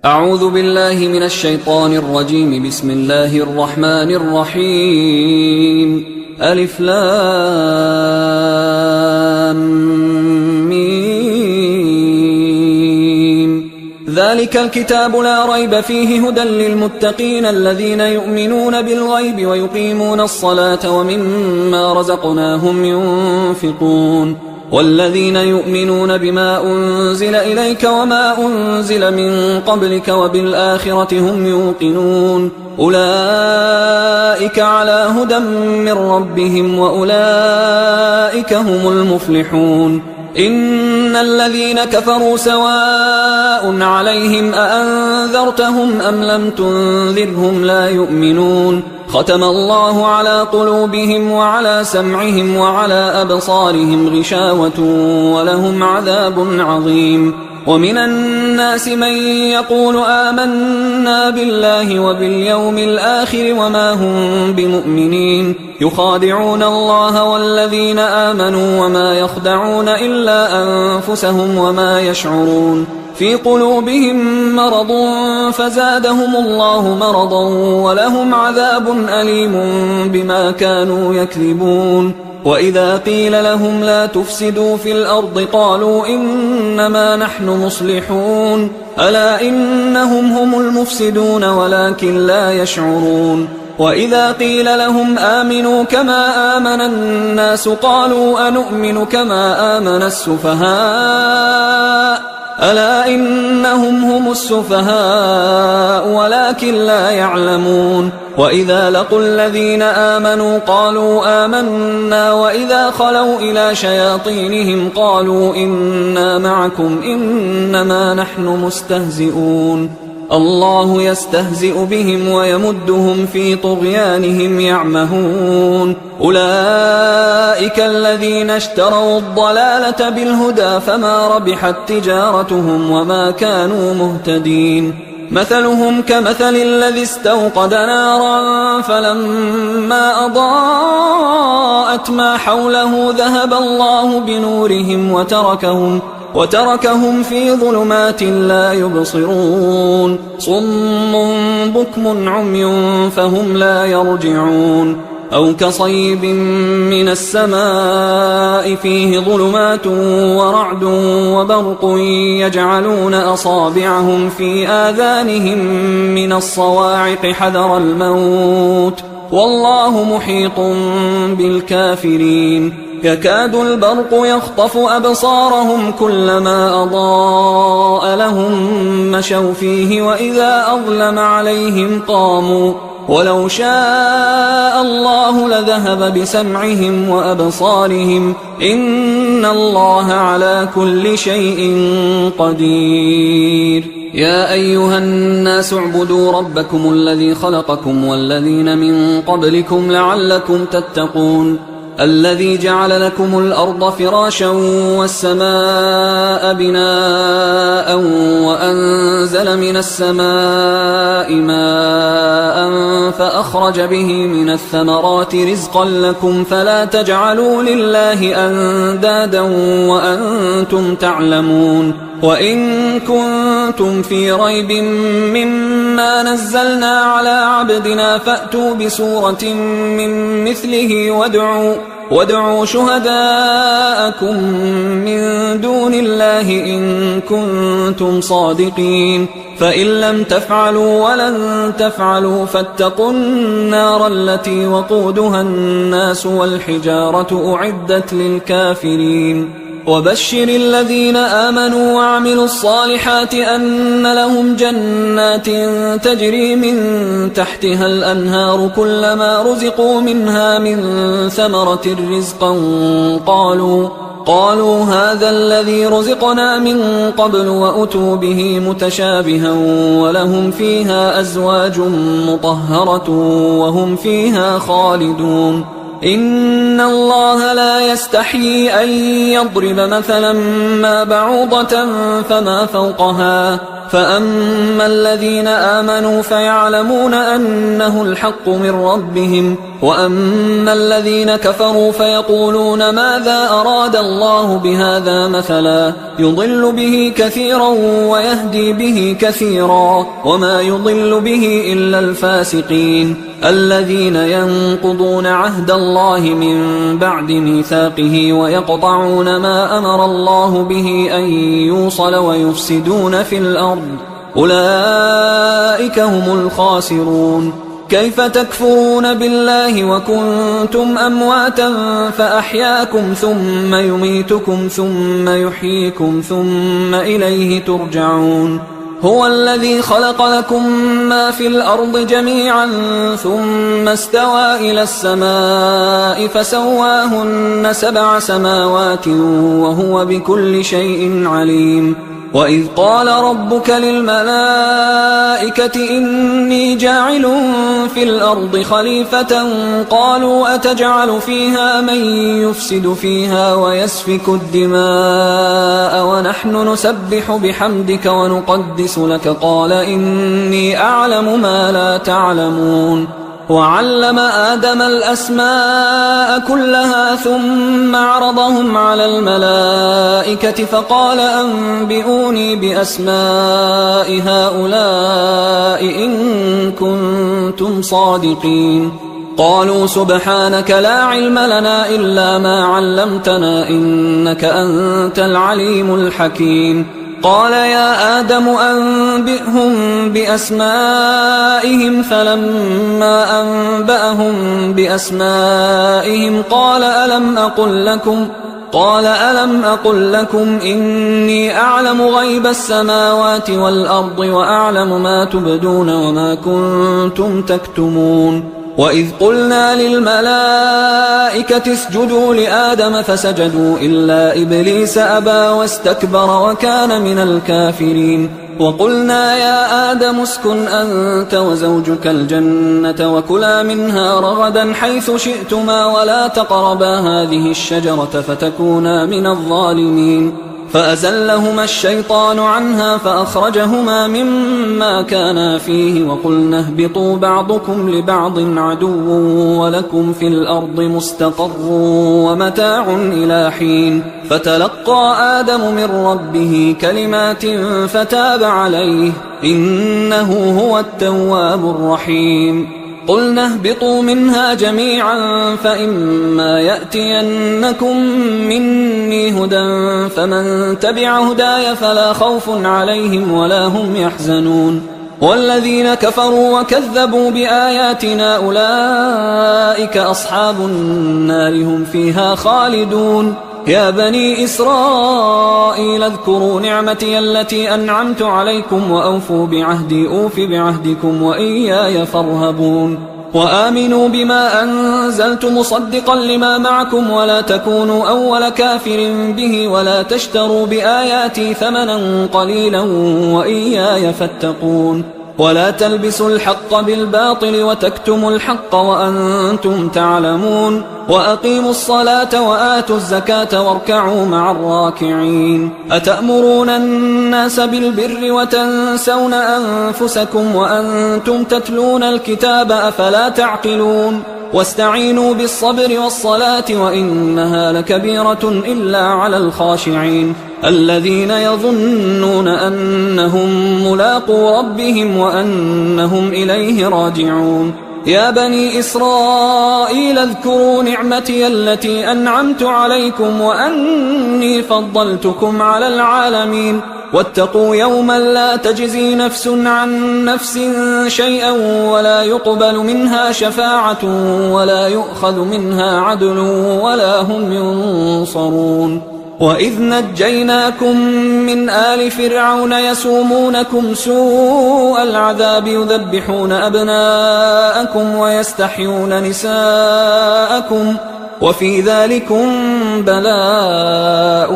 أعوذ بالله من الشيطان الرجيم. بسم الله الرحمن الرحيم. ألف لام ميم. ذلك الكتاب لا ريب فيه هدى للمتقين الذين يؤمنون بالغيب ويقيمون الصلاة ومما رزقناهم ينفقون والذين يؤمنون بما أنزل إليك وما أنزل من قبلك وبالآخرة هم يوقنون أولئك على هدى من ربهم وأولئك هم المفلحون. إن الذين كفروا سواء عليهم أأنذرتهم أم لم تنذرهم لا يؤمنون ختم الله على قلوبهم وعلى سمعهم وعلى أبصارهم غشاوة ولهم عذاب عظيم. ومن الناس من يقول آمنا بالله وباليوم الآخر وما هم بمؤمنين يخادعون الله والذين آمنوا وما يخدعون إلا أنفسهم وما يشعرون في قلوبهم مرض فزادهم الله مرضا ولهم عذاب أليم بما كانوا يكذبون. وإذا قيل لهم لا تفسدوا في الأرض قالوا إنما نحن مصلحون ألا إنهم هم المفسدون ولكن لا يشعرون. وإذا قيل لهم آمنوا كما آمن الناس قالوا أنؤمن كما آمن السفهاء ألا إنهم هم السفهاء ولكن لا يعلمون. وإذا لقوا الذين آمنوا قالوا آمنا وإذا خلوا إلى شياطينهم قالوا إنا معكم إنما نحن مستهزئون الله يستهزئ بهم ويمدهم في طغيانهم يعمهون. أولئك الذين اشتروا الضلالة بالهدى فما ربحت تجارتهم وما كانوا مهتدين. مثلهم كمثل الذي استوقد نارا فلما أضاءت ما حوله ذهب الله بنورهم وتركهم في ظلمات لا يبصرون صم بكم عمي فهم لا يرجعون. أو كصيب من السماء فيه ظلمات ورعد وبرق يجعلون أصابعهم في آذانهم من الصواعق حذر الموت والله محيط بالكافرين. يكاد البرق يخطف أبصارهم كلما أضاء لهم مشوا فيه وإذا أظلم عليهم قاموا ولو شاء الله لذهب بسمعهم وأبصارهم إن الله على كل شيء قدير. يا أيها الناس اعبدوا ربكم الذي خلقكم والذين من قبلكم لعلكم تتقون الذي جعل لكم الأرض فراشا والسماء بناء وأنزل من السماء ماء فأخرج به من الثمرات رزقا لكم فلا تجعلوا لله أندادا وأنتم تعلمون. وإن كنتم في ريب مما نزلنا على عبدنا فأتوا بسورة من مثله وادعوا شهداءكم من دون الله إن كنتم صادقين فإن لم تفعلوا ولن تفعلوا فاتقوا النار التي وقودها الناس والحجارة أعدت للكافرين. وبشر الذين آمنوا وعملوا الصالحات أن لهم جنات تجري من تحتها الأنهار كلما رزقوا منها من ثمرة رزقا قالوا هذا الذي رزقنا من قبل وأتوا به متشابها ولهم فيها أزواج مطهرة وهم فيها خالدون. إن الله لا يستحيي أن يضرب مثلا ما بعوضة فما فوقها فأما الذين آمنوا فيعلمون أنه الحق من ربهم وأما الذين كفروا فيقولون ماذا أراد الله بهذا مثلا يضل به كثيرا ويهدي به كثيرا وما يضل به إلا الفاسقين الذين ينقضون عهد الله من بعد ميثاقه ويقطعون ما أمر الله به أن يوصل ويفسدون في الأرض أولئك هم الخاسرون. كيف تكفرون بالله وكنتم أمواتا فأحياكم ثم يميتكم ثم يحييكم ثم إليه ترجعون. هو الذي خلق لكم ما في الأرض جميعا ثم استوى إلى السماء فسواهن 7 سماوات وهو بكل شيء عليم. وإذ قال ربك للملائكة إني جاعل في الأرض خليفة قالوا أتجعل فيها من يفسد فيها ويسفك الدماء ونحن نسبح بحمدك ونقدس لك قال إني أعلم ما لا تعلمون. وعلم آدم الأسماء كلها ثم عرضهم على الملائكة فقال أنبئوني بأسماء هؤلاء إن كنتم صادقين. قالوا سبحانك لا علم لنا إلا ما علمتنا إنك أنت العليم الحكيم. قال يا آدم أنبئهم بأسمائهم فلما أنبأهم بأسمائهم قال ألم أقل لكم إني أعلم غيب السماوات والأرض وأعلم ما تبدون وما كنتم تكتمون. وإذ قلنا للملائكة اسجدوا لآدم فسجدوا إلا إبليس أبى واستكبر وكان من الكافرين. وقلنا يا آدم اسكن أنت وزوجك الجنة وكلا منها رغدا حيث شئتما ولا تقربا هذه الشجرة فتكونا من الظالمين. فأزلهما الشيطان عنها فأخرجهما مما كانا فيه وقلنا اهبطوا بعضكم لبعض عدو ولكم في الأرض مستقر ومتاع إلى حين. فتلقى آدم من ربه كلمات فتاب عليه إنه هو التواب الرحيم. قلنا اهبطوا منها جميعا فإما يأتينكم مني هدى فمن تبع هداي فلا خوف عليهم ولا هم يحزنون. والذين كفروا وكذبوا بآياتنا أولئك أصحاب النار هم فيها خالدون. يا بني إسرائيل اذكروا نعمتي التي أنعمت عليكم وأوفوا بعهدي أوف بعهدكم وإياي فارهبون. وآمنوا بما أنزلت مصدقا لما معكم ولا تكونوا أول كافر به ولا تشتروا بآياتي ثمنا قليلا وإياي فاتقون. ولا تلبسوا الحق بالباطل وتكتموا الحق وأنتم تعلمون. وأقيموا الصلاة وآتوا الزكاة واركعوا مع الراكعين. أتأمرون الناس بالبر وتنسون أنفسكم وأنتم تتلون الكتاب أفلا تعقلون. واستعينوا بالصبر والصلاة وإنها لكبيرة إلا على الخاشعين الذين يظنون أنهم ملاقو ربهم وأنهم إليه راجعون. يا بني إسرائيل اذكروا نعمتي التي أنعمت عليكم وأني فضلتكم على العالمين. واتقوا يوما لا تجزي نفس عن نفس شيئا ولا يقبل منها شفاعة ولا يؤخذ منها عدل ولا هم ينصرون. وإذ نجيناكم من آل فرعون يسومونكم سوء العذاب يذبحون أبناءكم ويستحيون نساءكم وفي ذلكم بلاء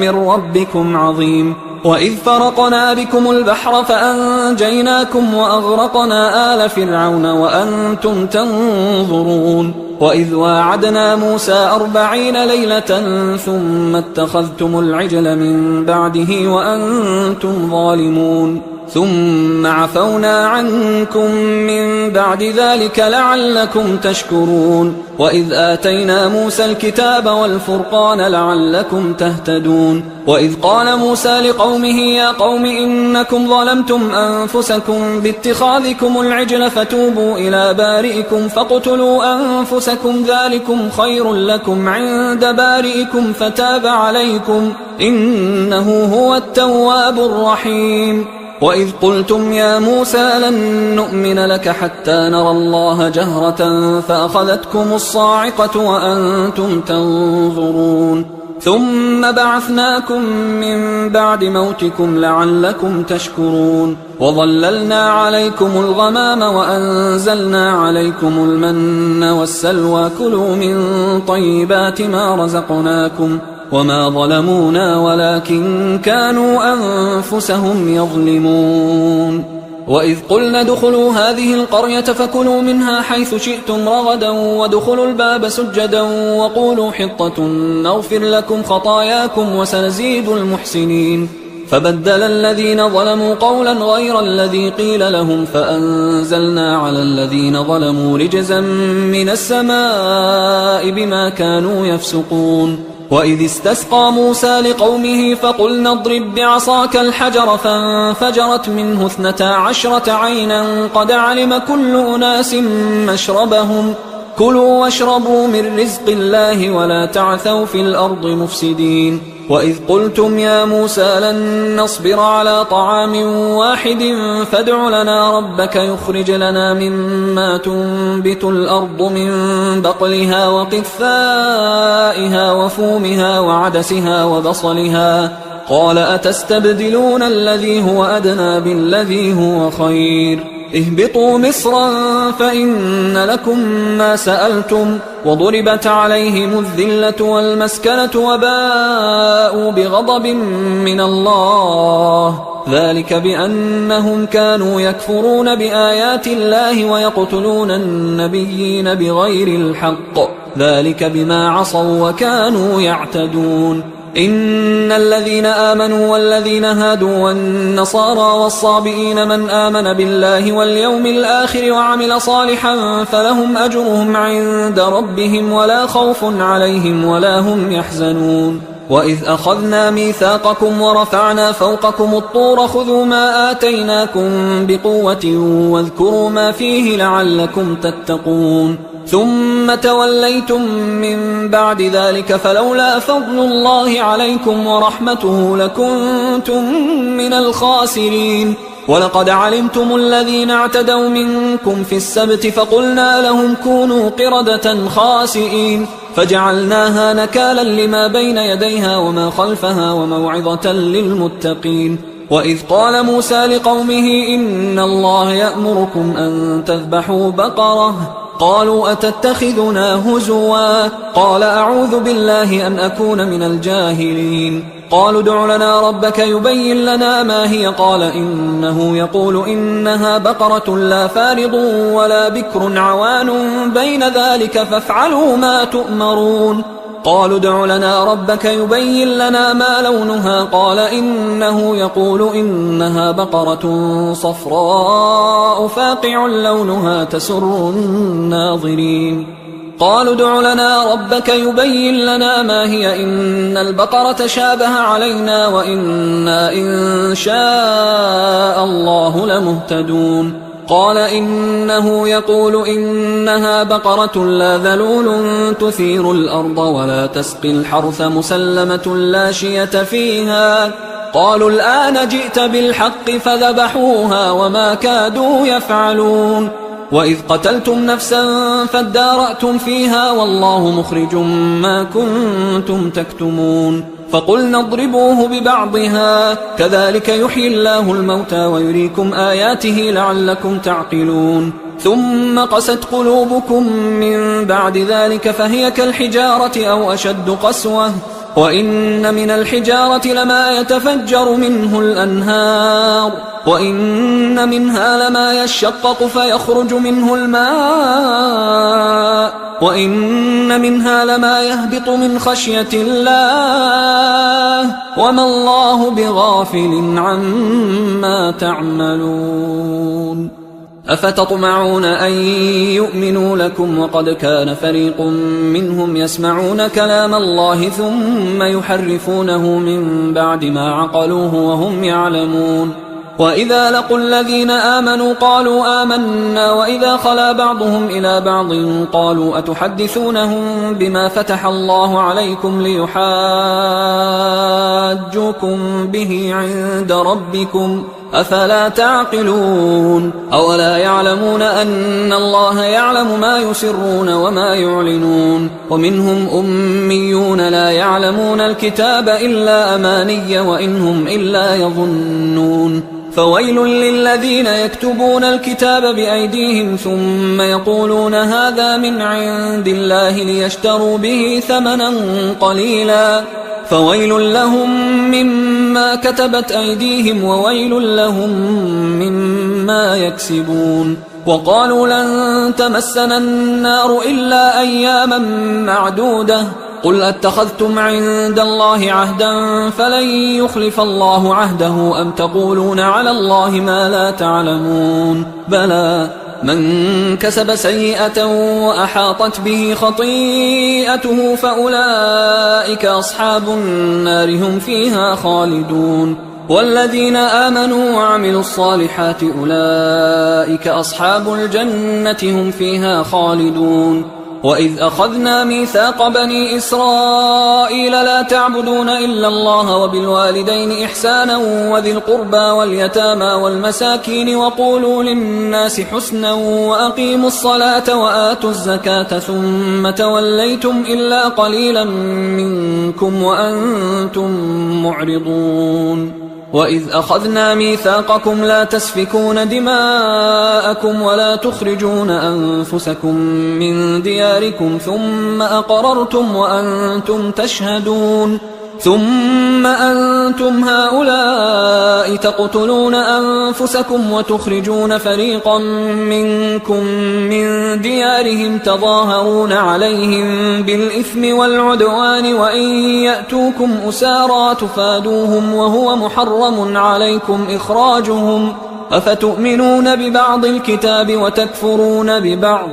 من ربكم عظيم. وإذ فرقنا بكم البحر فأنجيناكم وأغرقنا آل فرعون وأنتم تنظرون. وإذ واعدنا موسى 40 ليلة ثم اتخذتم العجل من بعده وأنتم ظالمون. ثم عفونا عنكم من بعد ذلك لعلكم تشكرون وإذ آتينا موسى الكتاب والفرقان لعلكم تهتدون وإذ قال موسى لقومه يا قوم إنكم ظلمتم أنفسكم باتخاذكم العجل فتوبوا إلى بارئكم فاقتلوا أنفسكم ذلكم خير لكم عند بارئكم فتاب عليكم إنه هو التواب الرحيم وإذ قلتم يا موسى لن نؤمن لك حتى نرى الله جهرة فأخذتكم الصاعقة وأنتم تنظرون ثم بعثناكم من بعد موتكم لعلكم تشكرون وظللنا عليكم الغمام وأنزلنا عليكم المن والسلوى كلوا من طيبات ما رزقناكم وما ظلمونا ولكن كانوا أنفسهم يظلمون وإذ قلنا ادخلوا هذه القرية فكلوا منها حيث شئتم رغدا وادخلوا الباب سجدا وقولوا حطة نغفر لكم خطاياكم وسنزيد المحسنين فبدل الذين ظلموا قولا غير الذي قيل لهم فأنزلنا على الذين ظلموا رجزا من السماء بما كانوا يفسقون وإذ استسقى موسى لقومه فقلنا اضرب بعصاك الحجر فانفجرت منه 12 عينا قد علم كل أناس مشربهم كلوا واشربوا من رزق الله ولا تعثوا في الأرض مفسدين وإذ قلتم يا موسى لن نصبر على طعام واحد فادع لنا ربك يخرج لنا مما تنبت الأرض من بقلها وقثائها وفومها وعدسها وبصلها قال أتستبدلون الذي هو أدنى بالذي هو خير اهبطوا مصرا فإن لكم ما سألتم وضربت عليهم الذلة والمسكنة وباءوا بغضب من الله ذلك بأنهم كانوا يكفرون بآيات الله ويقتلون النبيين بغير الحق ذلك بما عصوا وكانوا يعتدون إن الذين آمنوا والذين هادوا والنصارى والصابئين من آمن بالله واليوم الآخر وعمل صالحا فلهم أجرهم عند ربهم ولا خوف عليهم ولا هم يحزنون وإذ أخذنا ميثاقكم ورفعنا فوقكم الطور خذوا ما آتيناكم بقوة واذكروا ما فيه لعلكم تتقون ثم توليتم من بعد ذلك فلولا فضل الله عليكم ورحمته لكنتم من الخاسرين ولقد علمتم الذين اعتدوا منكم في السبت فقلنا لهم كونوا قردة خاسئين فجعلناها نكالا لما بين يديها وما خلفها وموعظة للمتقين وإذ قال موسى لقومه إن الله يأمركم أن تذبحوا بقرة قالوا أتتخذنا هزوا قال أعوذ بالله أن أكون من الجاهلين قالوا ادع لنا ربك يبين لنا ما هي قال إنه يقول إنها بقرة لا فارض ولا بكر عوان بين ذلك فافعلوا ما تؤمرون قالوا ادع لنا ربك يبين لنا ما لونها قال إنه يقول إنها بقرة صفراء فاقع لونها تسر الناظرين قالوا ادع لنا ربك يبين لنا ما هي إن البقرة شابه علينا وإنا إن شاء الله لمهتدون قال إنه يقول إنها بقرة لا ذلول تثير الأرض ولا تسقي الحرث مسلمة لا شية فيها قالوا الآن جئت بالحق فذبحوها وما كادوا يفعلون وإذ قتلتم نفسا فادارأتم فيها والله مخرج ما كنتم تكتمون فقلنا اضربوه ببعضها كذلك يحيي الله الموتى ويريكم آياته لعلكم تعقلون ثم قست قلوبكم من بعد ذلك فهي كالحجارة أو أشد قسوة وإن من الحجارة لما يتفجر منه الأنهار وإن منها لما يشقق فيخرج منه الماء وإن منها لما يهبط من خشية الله وما الله بغافل عما تعملون أفتطمعون أن يؤمنوا لكم وقد كان فريق منهم يسمعون كلام الله ثم يحرفونه من بعد ما عقلوه وهم يعلمون وإذا لقوا الذين آمنوا قالوا آمنا وإذا خلا بعضهم إلى بعض قالوا أتحدثونهم بما فتح الله عليكم ليحاجوكم به عند ربكم أفلا تعقلون أولا يعلمون أن الله يعلم ما يسرون وما يعلنون ومنهم أميون لا يعلمون الكتاب إلا أماني وإنهم إلا يظنون فويل للذين يكتبون الكتاب بأيديهم ثم يقولون هذا من عند الله ليشتروا به ثمنا قليلا فويل لهم مما كتبت أيديهم وويل لهم مما يكسبون وقالوا لن تمسنا النار إلا أياما معدودة قل أتخذتم عند الله عهدا فلن يخلف الله عهده أم تقولون على الله ما لا تعلمون بلى من كسب سيئة وأحاطت به خطيئته فأولئك أصحاب النار هم فيها خالدون والذين آمنوا وعملوا الصالحات أولئك أصحاب الجنة هم فيها خالدون وإذ أخذنا ميثاق بني إسرائيل لا تعبدون إلا الله وبالوالدين إحسانا وذي القربى واليتامى والمساكين وقولوا للناس حسنا وأقيموا الصلاة وآتوا الزكاة ثم توليتم إلا قليلا منكم وأنتم معرضون وإذ أخذنا ميثاقكم لا تسفكون دماءكم ولا تخرجون أنفسكم من دياركم ثم أقررتم وأنتم تشهدون ثم أنتم هؤلاء تقتلون أنفسكم وتخرجون فريقا منكم من ديارهم تظاهرون عليهم بالإثم والعدوان وإن يأتوكم أسارى تفادوهم وهو محرم عليكم إخراجهم أفتؤمنون ببعض الكتاب وتكفرون ببعض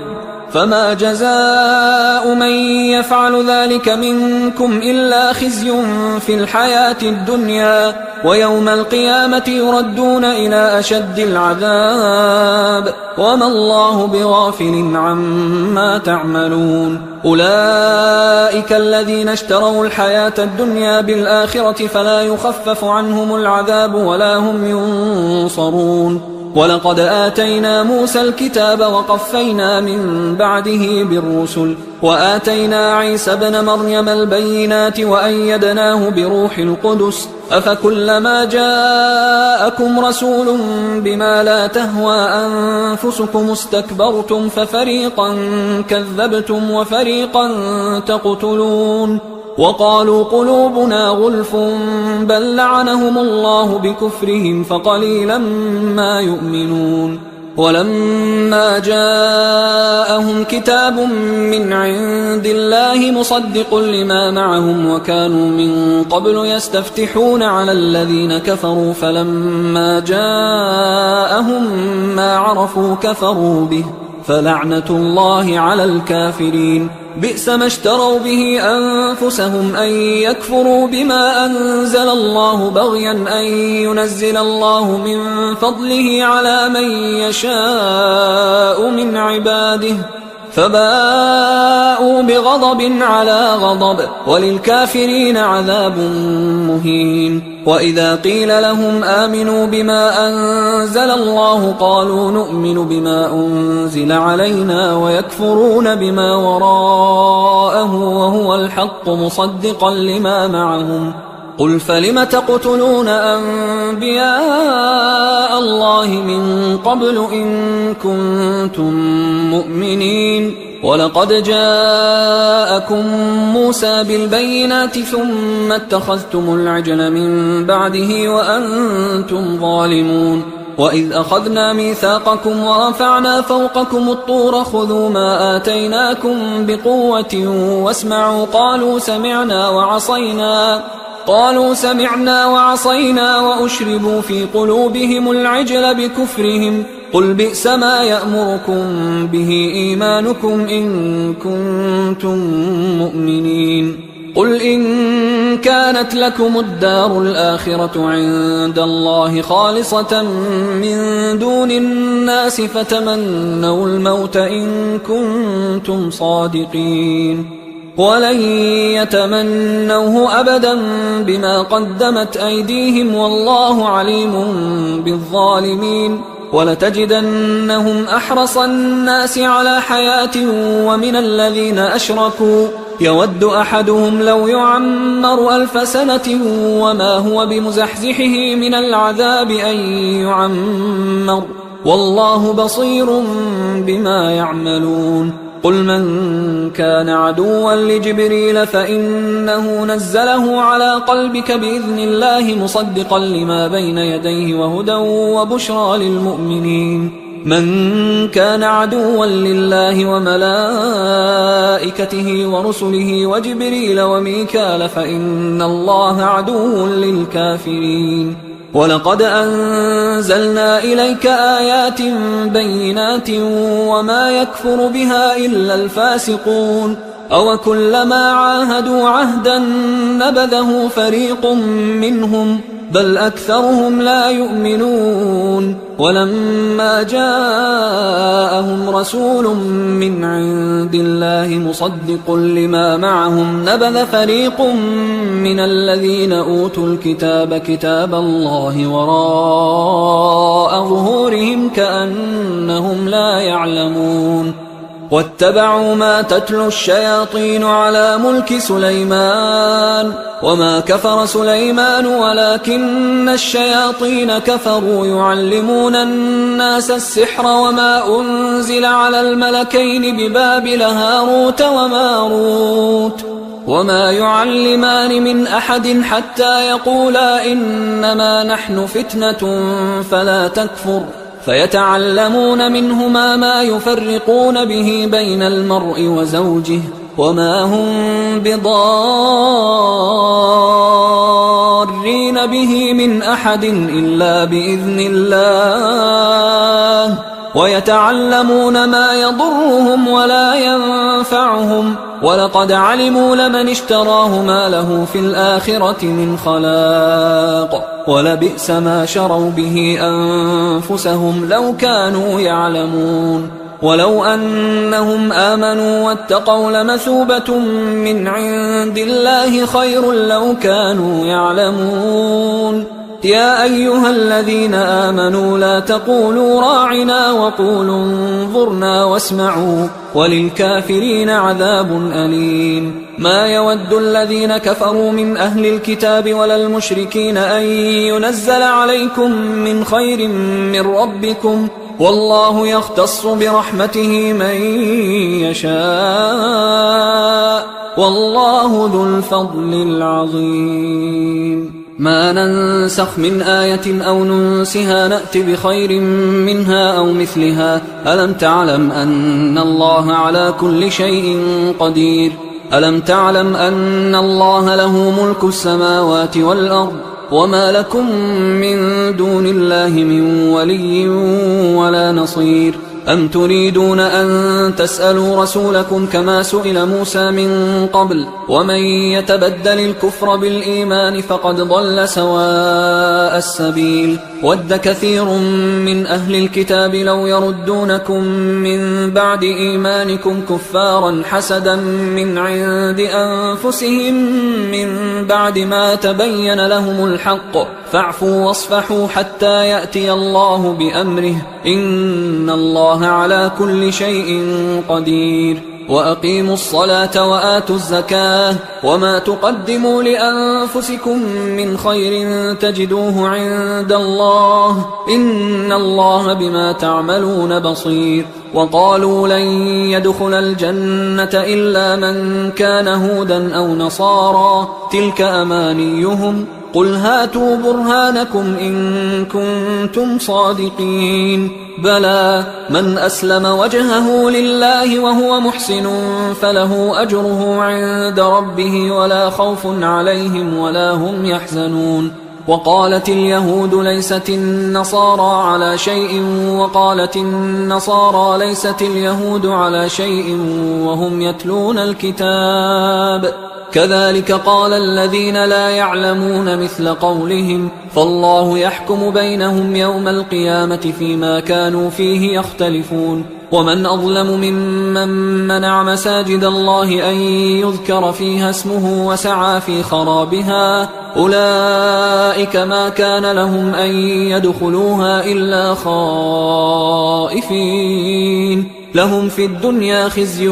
فما جزاء من يفعل ذلك منكم إلا خزي في الحياة الدنيا ويوم القيامة يردون إلى أشد العذاب وما الله بغافل عما تعملون أولئك الذين اشتروا الحياة الدنيا بالآخرة فلا يخفف عنهم العذاب ولا هم ينصرون ولقد آتينا موسى الكتاب وقفينا من بعده بالرسل وآتينا عيسى ابن مريم البينات وأيدناه بروح القدس أفكلما جاءكم رسول بما لا تهوى أنفسكم استكبرتم ففريقا كذبتم وفريقا تقتلون وقالوا قلوبنا غلف بل لعنهم الله بكفرهم فقليلا ما يؤمنون ولما جاءهم كتاب من عند الله مصدق لما معهم وكانوا من قبل يستفتحون على الذين كفروا فلما جاءهم ما عرفوا كفروا به فلعنة الله على الكافرين بئس ما اشتروا به أنفسهم أن يكفروا بما أنزل الله بغيا أن ينزل الله من فضله على من يشاء من عباده فباءوا بغضب على غضب وللكافرين عذاب مهين وإذا قيل لهم آمنوا بما أنزل الله قالوا نؤمن بما أنزل علينا ويكفرون بما وراءه وهو الحق مصدقا لما معهم قل فلم تقتلون أنبياء الله من قبل إن كنتم مؤمنين ولقد جاءكم موسى بالبينات ثم اتخذتم العجل من بعده وأنتم ظالمون وإذ أخذنا ميثاقكم ورفعنا فوقكم الطور خذوا ما آتيناكم بقوة واسمعوا قالوا سمعنا وعصينا وأشربوا في قلوبهم العجل بكفرهم قل بئس ما يأمركم به إيمانكم إن كنتم مؤمنين قل إن كانت لكم الدار الآخرة عند الله خالصة من دون الناس فتمنوا الموت إن كنتم صادقين ولن يتمنوه أبدا بما قدمت أيديهم والله عليم بالظالمين ولتجدنهم أحرص الناس على حياة ومن الذين أشركوا يود أحدهم لو يعمر 1000 سنة وما هو بمزحزحه من العذاب أن يعمر والله بصير بما يعملون قل من كان عدوا لجبريل فإنه نزله على قلبك بإذن الله مصدقا لما بين يديه وهدى وبشرى للمؤمنين من كان عدوا لله وملائكته ورسله وجبريل وميكال فإن الله عدو للكافرين ولقد أنزلنا إليك آيات بينات وما يكفر بها إلا الفاسقون أوكلما عاهدوا عهدا نبذه فريق منهم بل أكثرهم لا يؤمنون ولما جاءهم رسول من عند الله مصدق لما معهم نبذ فريق من الذين أوتوا الكتاب كتاب الله وراء ظهورهم كأنهم لا يعلمون واتبعوا ما تتلو الشياطين على ملك سليمان وما كفر سليمان ولكن الشياطين كفروا يعلمون الناس السحر وما أنزل على الملكين ببابل هاروت وماروت وما يعلمان من أحد حتى يقولا إنما نحن فتنة فلا تكفر فيتعلمون منهما ما يفرقون به بين المرء وزوجه وما هم بضارين به من أحد إلا بإذن الله ويتعلمون ما يضرهم ولا ينفعهم ولقد علموا لمن اشتراه ما له في الآخرة من خلاق ولبئس ما شروا به أنفسهم لو كانوا يعلمون ولو أنهم آمنوا واتقوا لمثوبة من عند الله خير لو كانوا يعلمون يا أيها الذين آمنوا لا تقولوا راعنا وقولوا انظرنا واسمعوا وللكافرين عذاب أليم ما يود الذين كفروا من أهل الكتاب ولا المشركين أن ينزل عليكم من خير من ربكم والله يختص برحمته من يشاء والله ذو الفضل العظيم ما ننسخ من آية أو ننسها نأت بخير منها أو مثلها ألم تعلم أن الله على كل شيء قدير ألم تعلم أن الله له ملك السماوات والأرض وما لكم من دون الله من ولي ولا نصير أم تريدون أن تسألوا رسولكم كما سئل موسى من قبل ومن يتبدل الكفر بالإيمان فقد ضل سواء السبيل ود كثير من أهل الكتاب لو يردونكم من بعد إيمانكم كفارا حسدا من عند أنفسهم من بعد ما تبين لهم الحق فاعفوا واصفحوا حتى يأتي الله بأمره إن الله على كل شيء قدير وأقيموا الصلاة وآتوا الزكاة وما تقدموا لأنفسكم من خير تجدوه عند الله إن الله بما تعملون بصير. وقالوا لن يدخل الجنة إلا من كان هودا أو نصارى تلك أمانيهم قل هاتوا برهانكم إن كنتم صادقين بلى من أسلم وجهه لله وهو محسن فله أجره عند ربه ولا خوف عليهم ولا هم يحزنون. وقالت اليهود ليست النصارى على شيء وقالت النصارى ليست اليهود على شيء وهم يتلون الكتاب كذلك قال الذين لا يعلمون مثل قولهم فالله يحكم بينهم يوم القيامة فيما كانوا فيه يختلفون. ومن أظلم ممن منع مساجد الله أن يذكر فيها اسمه وسعى في خرابها أولئك ما كان لهم أن يدخلوها إلا خائفين لهم في الدنيا خزي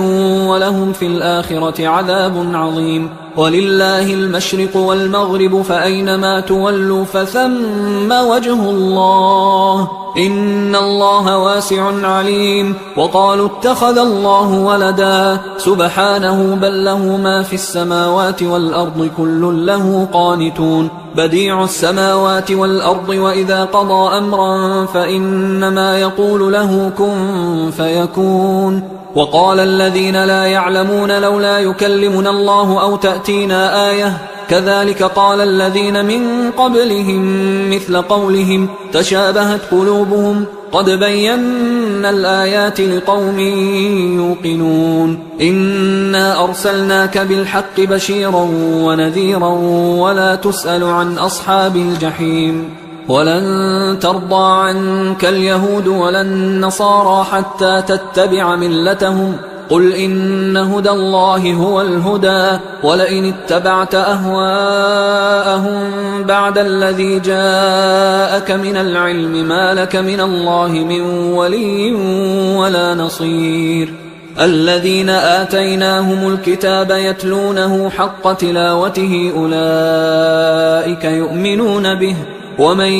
ولهم في الآخرة عذاب عظيم. ولله المشرق والمغرب فأينما تولوا فثم وجه الله إن الله واسع عليم. وقالوا اتخذ الله ولدا سبحانه بل له ما في السماوات والأرض كل له قانتون بديع السماوات والأرض وإذا قضى أمرا فإنما يقول له كن فيكون. وقال الذين لا يعلمون لولا يكلمنا الله أو تأتينا آية كذلك قال الذين من قبلهم مثل قولهم تشابهت قلوبهم قد بينا الآيات لقوم يوقنون. إنا أرسلناك بالحق بشيرا ونذيرا ولا تسأل عن أصحاب الجحيم. ولن ترضى عنك اليهود ولا النصارى حتى تتبع ملتهم قل إن هدى الله هو الهدى ولئن اتبعت أهواءهم بعد الذي جاءك من العلم ما لك من الله من ولي ولا نصير. الذين آتيناهم الكتاب يتلونه حق تلاوته أولئك يؤمنون به ومن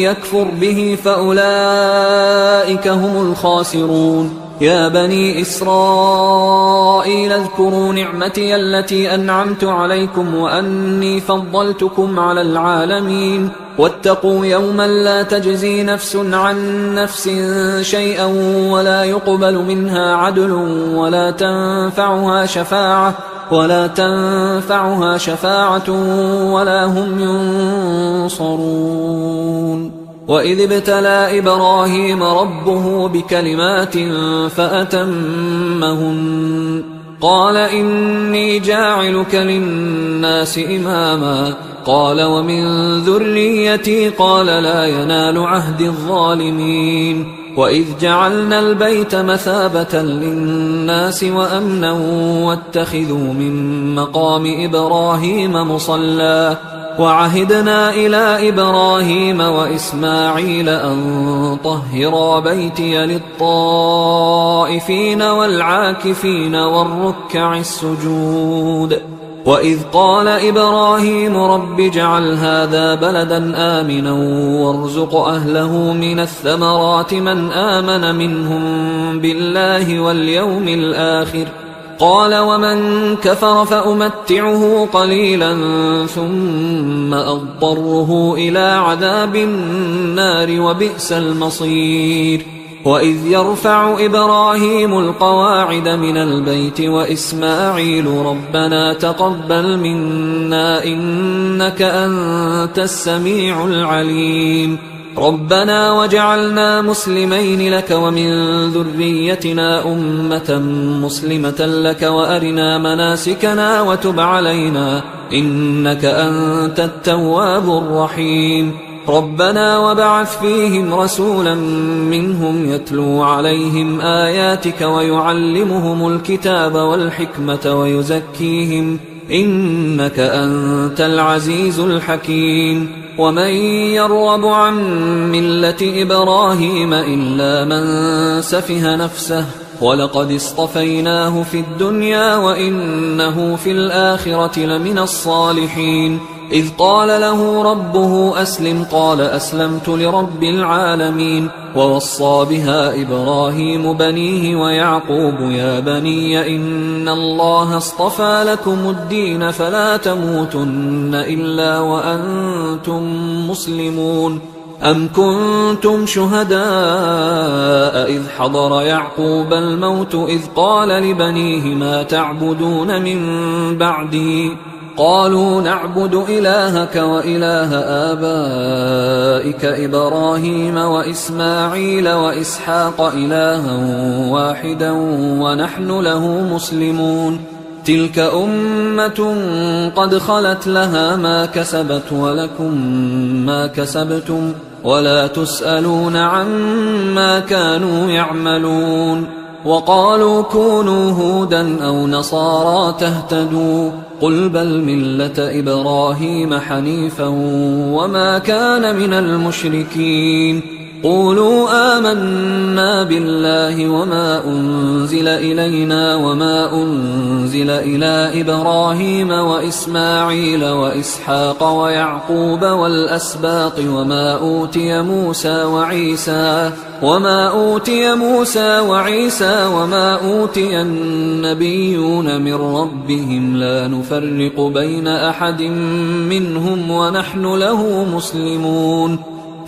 يكفر به فأولئك هم الخاسرون. يا بني إسرائيل اذكروا نعمتي التي أنعمت عليكم وأني فضلتكم على العالمين واتقوا يوما لا تجزي نفس عن نفس شيئا ولا يقبل منها عدل ولا تنفعها شفاعة ولا هم ينصرون. وإذ ابتلى إبراهيم ربه بكلمات فأتمهن قال إني جاعلك للناس إماما قال ومن ذريتي قال لا ينال عهد الظالمين. وإذ جعلنا البيت مثابة للناس وأمنا واتخذوا من مقام إبراهيم مصلى وعهدنا إلى إبراهيم وإسماعيل أن طهرا بيتي للطائفين والعاكفين والركع السجود. وإذ قال إبراهيم رب اجعل هذا بلدا آمنا وارزق أهله من الثمرات من آمن منهم بالله واليوم الآخر قال ومن كفر فأمتعه قليلا ثم أضطره إلى عذاب النار وبئس المصير. وإذ يرفع إبراهيم القواعد من البيت وإسماعيل ربنا تقبل منا إنك أنت السميع العليم ربنا وجعلنا مسلمين لك ومن ذريتنا أمة مسلمة لك وأرنا مناسكنا وتب علينا إنك أنت التواب الرحيم ربنا وبعث فيهم رسولا منهم يتلو عليهم آياتك ويعلمهم الكتاب والحكمة ويزكيهم إنك أنت العزيز الحكيم. ومن يرغب عن ملة إبراهيم إلا من سفه نفسه ولقد اصطفيناه في الدنيا وإنه في الآخرة لمن الصالحين. إذ قال له ربه أسلم قال أسلمت لرب العالمين. ووصى بها إبراهيم بنيه ويعقوب يا بني إن الله اصطفى لكم الدين فلا تموتن إلا وأنتم مسلمون. أم كنتم شهداء إذ حضر يعقوب الموت إذ قال لبنيه ما تعبدون من بعدي قالوا نعبد إلهك وإله آبائك إبراهيم وإسماعيل وإسحاق إلها واحدا ونحن له مسلمون. تلك أمة قد خلت لها ما كسبت ولكم ما كسبتم ولا تسألون عما كانوا يعملون. وقالوا كونوا هودا أو نصارى تهتدوا قل بل ملة إبراهيم حنيفا وما كان من المشركين. قولوا آمنا بالله وما أنزل إلينا وما أنزل إلى إبراهيم وإسماعيل وإسحاق ويعقوب والأسباط وما أوتي موسى وعيسى وما أوتي النبيون من ربهم لا نفرق بين أحد منهم ونحن له مسلمون.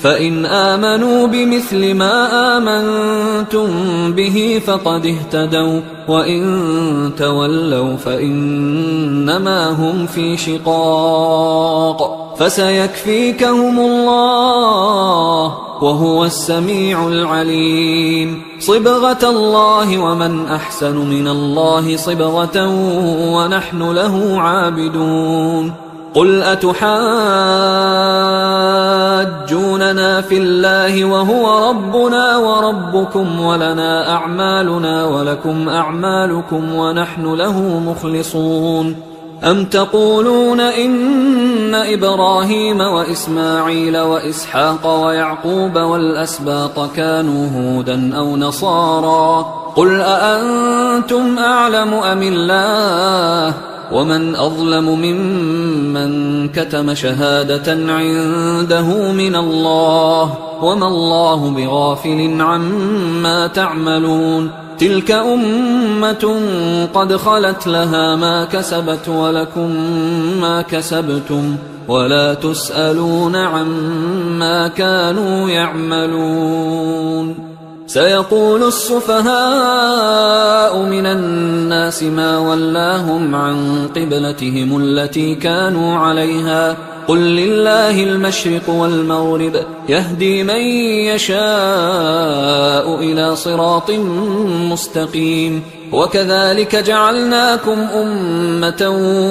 فإن آمنوا بمثل ما آمنتم به فقد اهتدوا وإن تولوا فإنما هم في شقاق فسيكفيكهم الله وهو السميع العليم. صبغة الله ومن أحسن من الله صبغة ونحن له عابدون. قل أتحاجوننا في الله وهو ربنا وربكم ولنا أعمالنا ولكم أعمالكم ونحن له مخلصون. أم تقولون إن إبراهيم وإسماعيل وإسحاق ويعقوب والأسباط كانوا هودا أو نصارى قل أأنتم أعلم أم الله ومن أظلم ممن كتم شهادة عنده من الله وما الله بغافل عما تعملون. تلك أمة قد خلت لها ما كسبت ولكم ما كسبتم ولا تسألون عما كانوا يعملون. سيقول السفهاء من الناس ما ولاهم عن قبلتهم التي كانوا عليها قل لله المشرق والمغرب يهدي من يشاء إلى صراط مستقيم. وكذلك جعلناكم أمة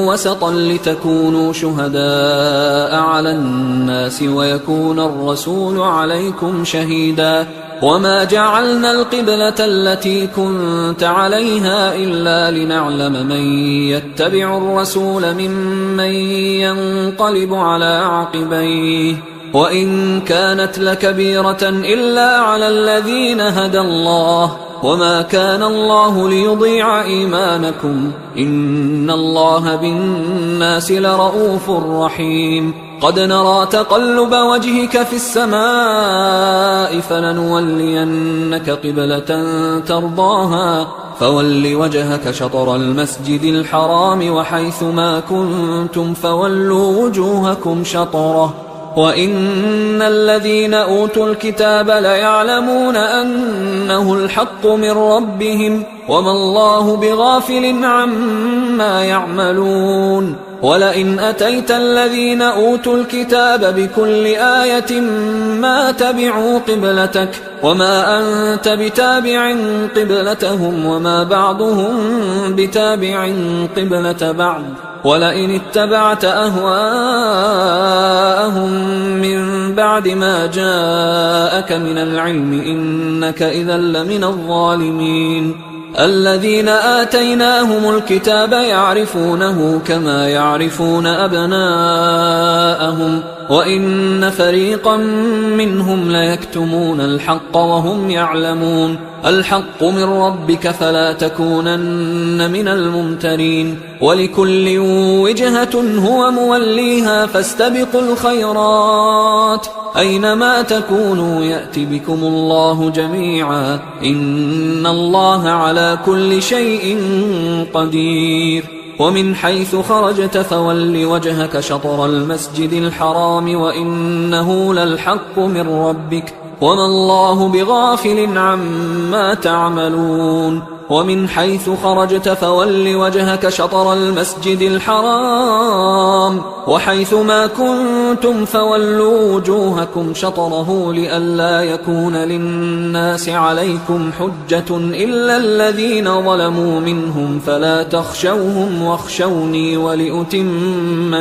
وسطا لتكونوا شهداء على الناس ويكون الرسول عليكم شهيدا. وما جعلنا القبلة التي كنت عليها إلا لنعلم من يتبع الرسول ممن ينقلب على عقبيه وإن كانت لكبيرة إلا على الذين هدى الله وما كان الله ليضيع إيمانكم إن الله بالناس لرؤوف رحيم. قد نرى تقلب وجهك في السماء فلنولينك قبلة ترضاها فول وجهك شطر المسجد الحرام وحيث ما كنتم فولوا وجوهكم شطره وإن الذين أوتوا الكتاب ليعلمون أنه الحق من ربهم وما الله بغافل عما يعملون. ولئن أتيت الذين أوتوا الكتاب بكل آية ما تبعوا قبلتك وما أنت بتابع قبلتهم وما بعضهم بتابع قبلة بعض ولئن اتبعت أهواءهم من بعد ما جاءك من العلم إنك إذا لمن الظالمين. الذين آتيناهم الكتاب يعرفونه كما يعرفون أبناءهم وإن فريقا منهم ليكتمون الحق وهم يعلمون الحق من ربك فلا تكونن من الممترين ولكل وجهة هو موليها فاستبقوا الخيرات أينما تكونوا يأت بكم الله جميعا إن الله على كل شيء قدير ومن حيث خرجت فول وجهك شطر المسجد الحرام وإنه للحق من ربك وما الله بغافل عما تعملون ومن حيث خرجت فول وجهك شطر المسجد الحرام وحيث ما كنتم فولوا وجوهكم شطره لئلا يكون للناس عليكم حجة إلا الذين ظلموا منهم فلا تخشوهم واخشوني ولأتم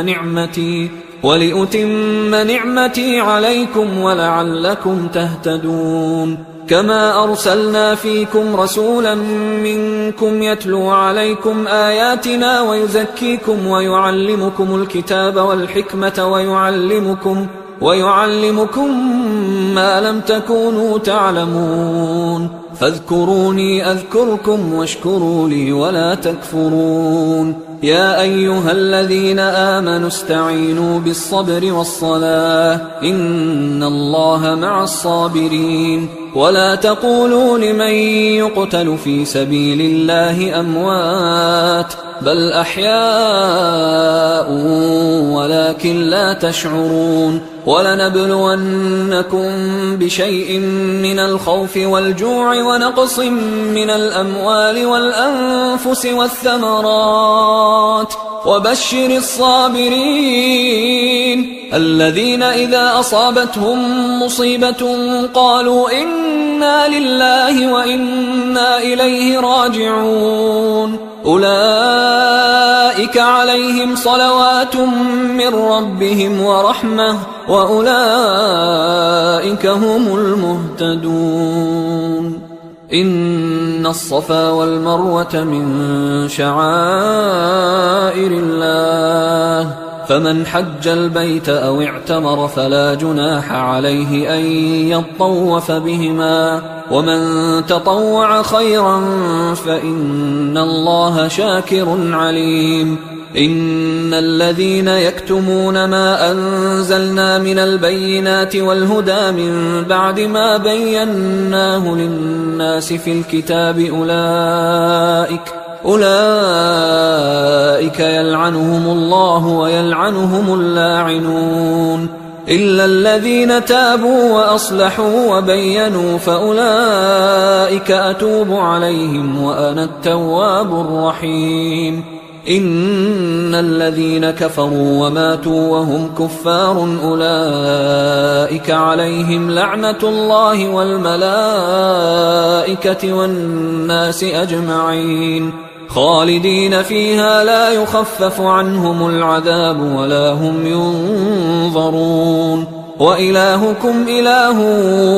نعمتي عليكم ولعلكم تهتدون كما أرسلنا فيكم رسولا منكم يتلو عليكم آياتنا ويزكيكم ويعلمكم الكتاب والحكمة ويعلمكم ما لم تكونوا تعلمون فاذكروني أذكركم واشكروا لي ولا تكفرون يا أيها الذين آمنوا استعينوا بالصبر والصلاة إن الله مع الصابرين ولا تقولوا لمن يقتل في سبيل الله أموات بل أحياء ولكن لا تشعرون ولنبلونكم بشيء من الخوف والجوع ونقص من الأموال والأنفس والثمرات وبشر الصابرين الذين إذا أصابتهم مصيبة قالوا إنا لله وإنا إليه راجعون أولئك عليهم صلوات من ربهم ورحمة وأولئك هم المهتدون إن الصفا والمروة من شعائر الله فمن حج البيت أو اعتمر فلا جناح عليه أن يطوف بهما ومن تطوع خيرا فإن الله شاكر عليم إن الذين يكتمون ما أنزلنا من البينات والهدى من بعد ما بيناه للناس في الكتاب أولئك يلعنهم الله ويلعنهم اللاعنون إلا الذين تابوا وأصلحوا وبينوا فأولئك أتوب عليهم وأنا التواب الرحيم إن الذين كفروا وماتوا وهم كفار أولئك عليهم لعنة الله والملائكة والناس أجمعين خالدين فيها لا يخفف عنهم العذاب ولا هم ينظرون وإلهكم إله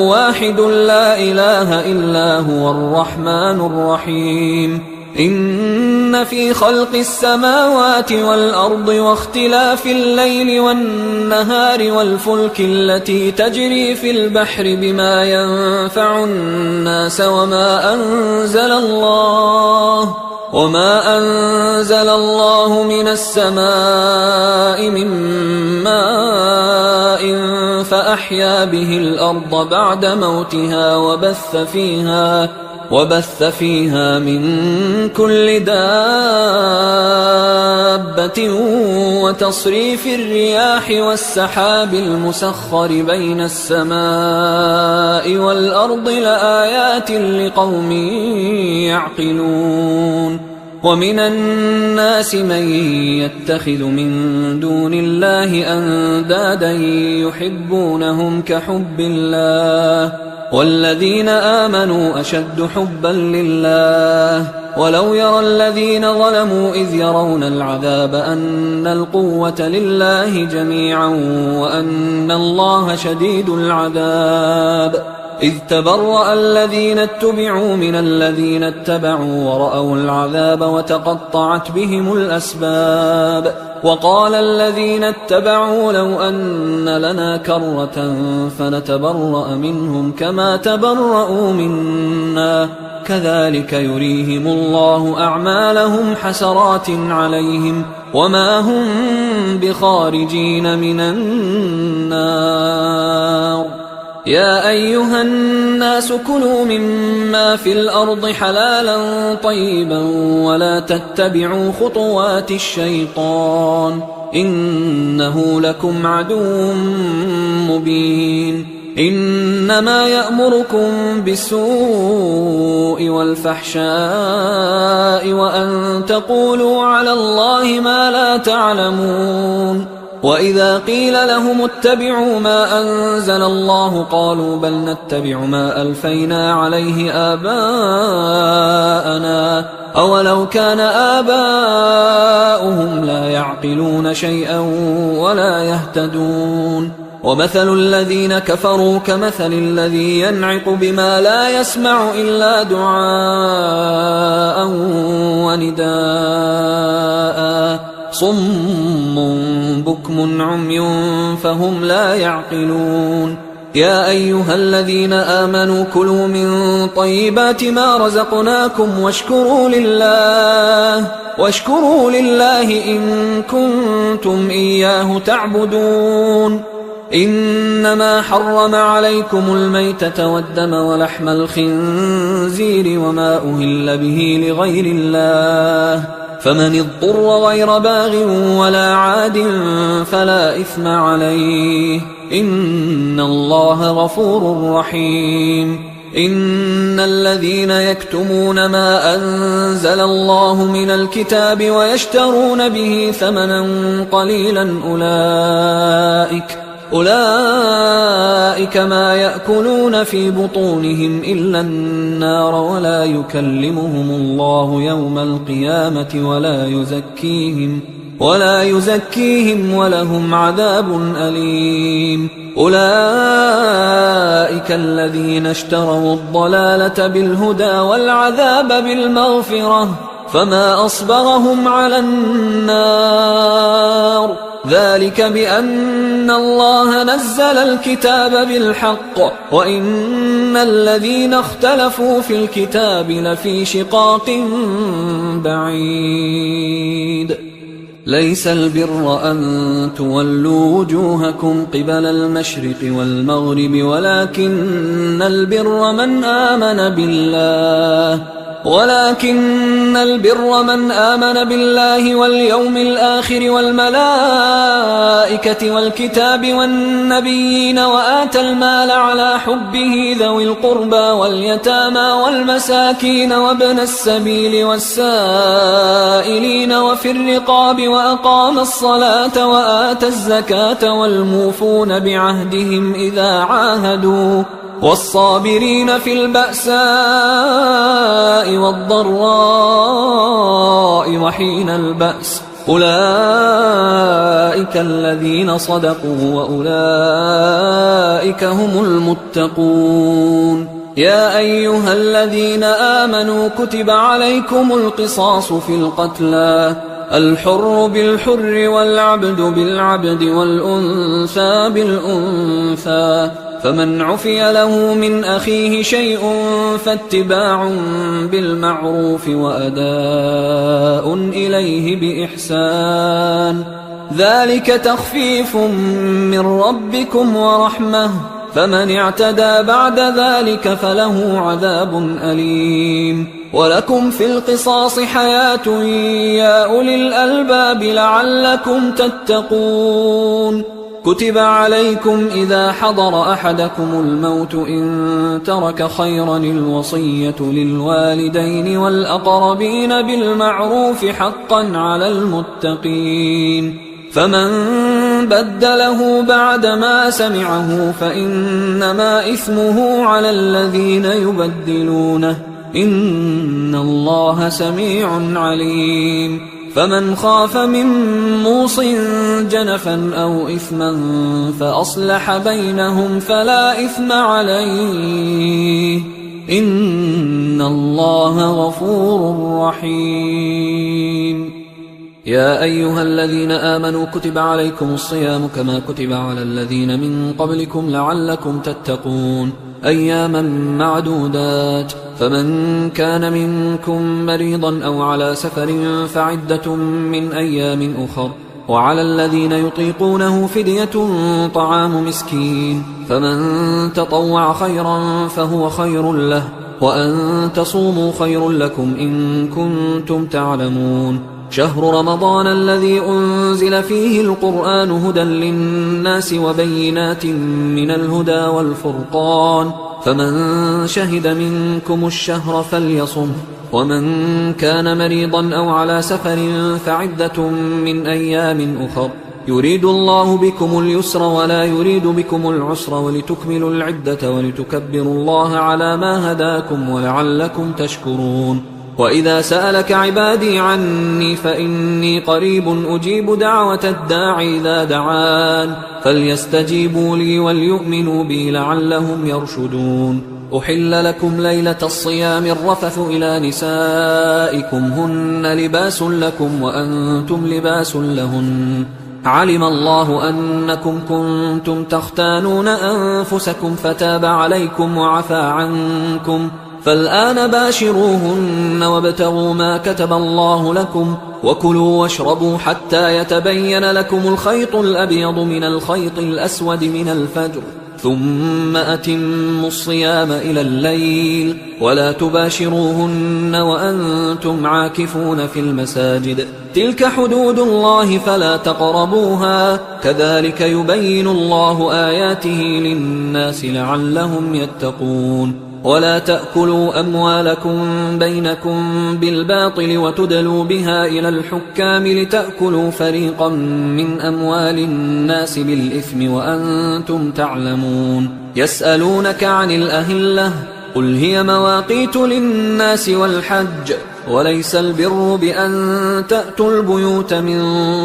واحد لا إله إلا هو الرحمن الرحيم إن في خلق السماوات والأرض واختلاف الليل والنهار والفلك التي تجري في البحر بما ينفع الناس وما أنزل الله من السماء من ماء فأحيا به الأرض بعد موتها وبث فيها من كل دابة وتصريف الرياح والسحاب المسخر بين السماء والأرض لآيات لقوم يعقلون ومن الناس من يتخذ من دون الله أندادا يحبونهم كحب الله والذين آمنوا أشد حبا لله ولو يرى الذين ظلموا إذ يرون العذاب أن القوة لله جميعا وأن الله شديد العذاب إذ تبرأ الذين اتبعوا من الذين اتبعوا ورأوا العذاب وتقطعت بهم الأسباب وقال الذين اتبعوا لو أن لنا كرة فنتبرأ منهم كما تبرأوا منا كذلك يريهم الله أعمالهم حسرات عليهم وما هم بخارجين من النار يا أيها الناس كلوا مما في الأرض حلالا طيبا ولا تتبعوا خطوات الشيطان إنه لكم عدو مبين إنما يأمركم بالسوء والفحشاء وأن تقولوا على الله ما لا تعلمون وإذا قيل لهم اتبعوا ما أنزل الله قالوا بل نتبع ما ألفينا عليه آباءنا أولو كان آباؤهم لا يعقلون شيئا ولا يهتدون ومثل الذين كفروا كمثل الذي ينعق بما لا يسمع إلا دعاء ونداء صم بكم عمي فهم لا يعقلون يا أيها الذين آمنوا كلوا من طيبات ما رزقناكم واشكروا لله إن كنتم إياه تعبدون إنما حرم عليكم الميتة والدم ولحم الخنزير وما أهل به لغير الله فمن اضطر غير باغ ولا عاد فلا إثم عليه إن الله غفور رحيم إن الذين يكتمون ما أنزل الله من الكتاب ويشترون به ثمنا قليلا أولئك ما يأكلون في بطونهم إلا النار ولا يكلمهم الله يوم القيامة ولا يزكيهم ولهم عذاب أليم أولئك الذين اشتروا الضلالة بالهدى والعذاب بالمغفرة فما أصبرهم على النار ذلك بأن الله نزل الكتاب بالحق وإن الذين اختلفوا في الكتاب لفي شقاق بعيد ليس البر أن تولوا وجوهكم قبل المشرق والمغرب ولكن البر من آمن بالله واليوم الآخر والملائكة والكتاب والنبيين وآتى المال على حبه ذوي القربى واليتامى والمساكين وابن السبيل والسائلين وفي الرقاب وأقام الصلاة وآتى الزكاة والموفون بعهدهم إذا عاهدوا والصابرين في البأساء والضراء وحين البأس أولئك الذين صدقوا وأولئك هم المتقون يا أيها الذين آمنوا كتب عليكم القصاص في القتلى الحر بالحر والعبد بالعبد والأنثى بالأنثى فمن عفي له من أخيه شيء فاتباع بالمعروف وأداء إليه بإحسان ذلك تخفيف من ربكم ورحمة فمن اعتدى بعد ذلك فله عذاب أليم ولكم في القصاص حياة يا أولي الألباب لعلكم تتقون كتب عليكم إذا حضر أحدكم الموت إن ترك خيرا الوصية للوالدين والأقربين بالمعروف حقا على المتقين فمن بدله بعدما سمعه فإنما إثمه على الذين يبدلونه إن الله سميع عليم فمن خاف من موص جنفا أو إثما فأصلح بينهم فلا إثم عليه إن الله غفور رحيم. يا أيها الذين آمنوا كتب عليكم الصيام كما كتب على الذين من قبلكم لعلكم تتقون أياما معدودات، فمن كان منكم مريضا أو على سفر فعدة من أيام أخر، وعلى الذين يطيقونه فدية طعام مسكين، فمن تطوع خيرا فهو خير له، وأن تصوموا خير لكم إن كنتم تعلمون. شهر رمضان الذي أنزل فيه القرآن هدى للناس وبينات من الهدى والفرقان، فمن شهد منكم الشهر فليصمه، ومن كان مريضا أو على سفر فعدة من أيام أخر، يريد الله بكم اليسر ولا يريد بكم العسر ولتكملوا العدة ولتكبروا الله على ما هداكم ولعلكم تشكرون. وإذا سألك عبادي عني فإني قريب أجيب دعوة الداعي إذا دعان، فليستجيبوا لي وليؤمنوا بي لعلهم يرشدون. أحل لكم ليلة الصيام الرفث إلى نسائكم هن لباس لكم وأنتم لباس لهن، علم الله أنكم كنتم تختانون أنفسكم فتاب عليكم وعفى عنكم، فالآن باشروهن وابتغوا ما كتب الله لكم، وكلوا واشربوا حتى يتبين لكم الخيط الأبيض من الخيط الأسود من الفجر، ثم أتموا الصيام إلى الليل، ولا تباشروهن وأنتم عاكفون في المساجد، تلك حدود الله فلا تقربوها، كذلك يبين الله آياته للناس لعلهم يتقون. ولا تأكلوا أموالكم بينكم بالباطل وتدلوا بها إلى الحكام لتأكلوا فريقا من أموال الناس بالإثم وأنتم تعلمون. يسألونك عن الأهلة قل هي مواقيت للناس والحج، وليس البر بأن تأتوا البيوت من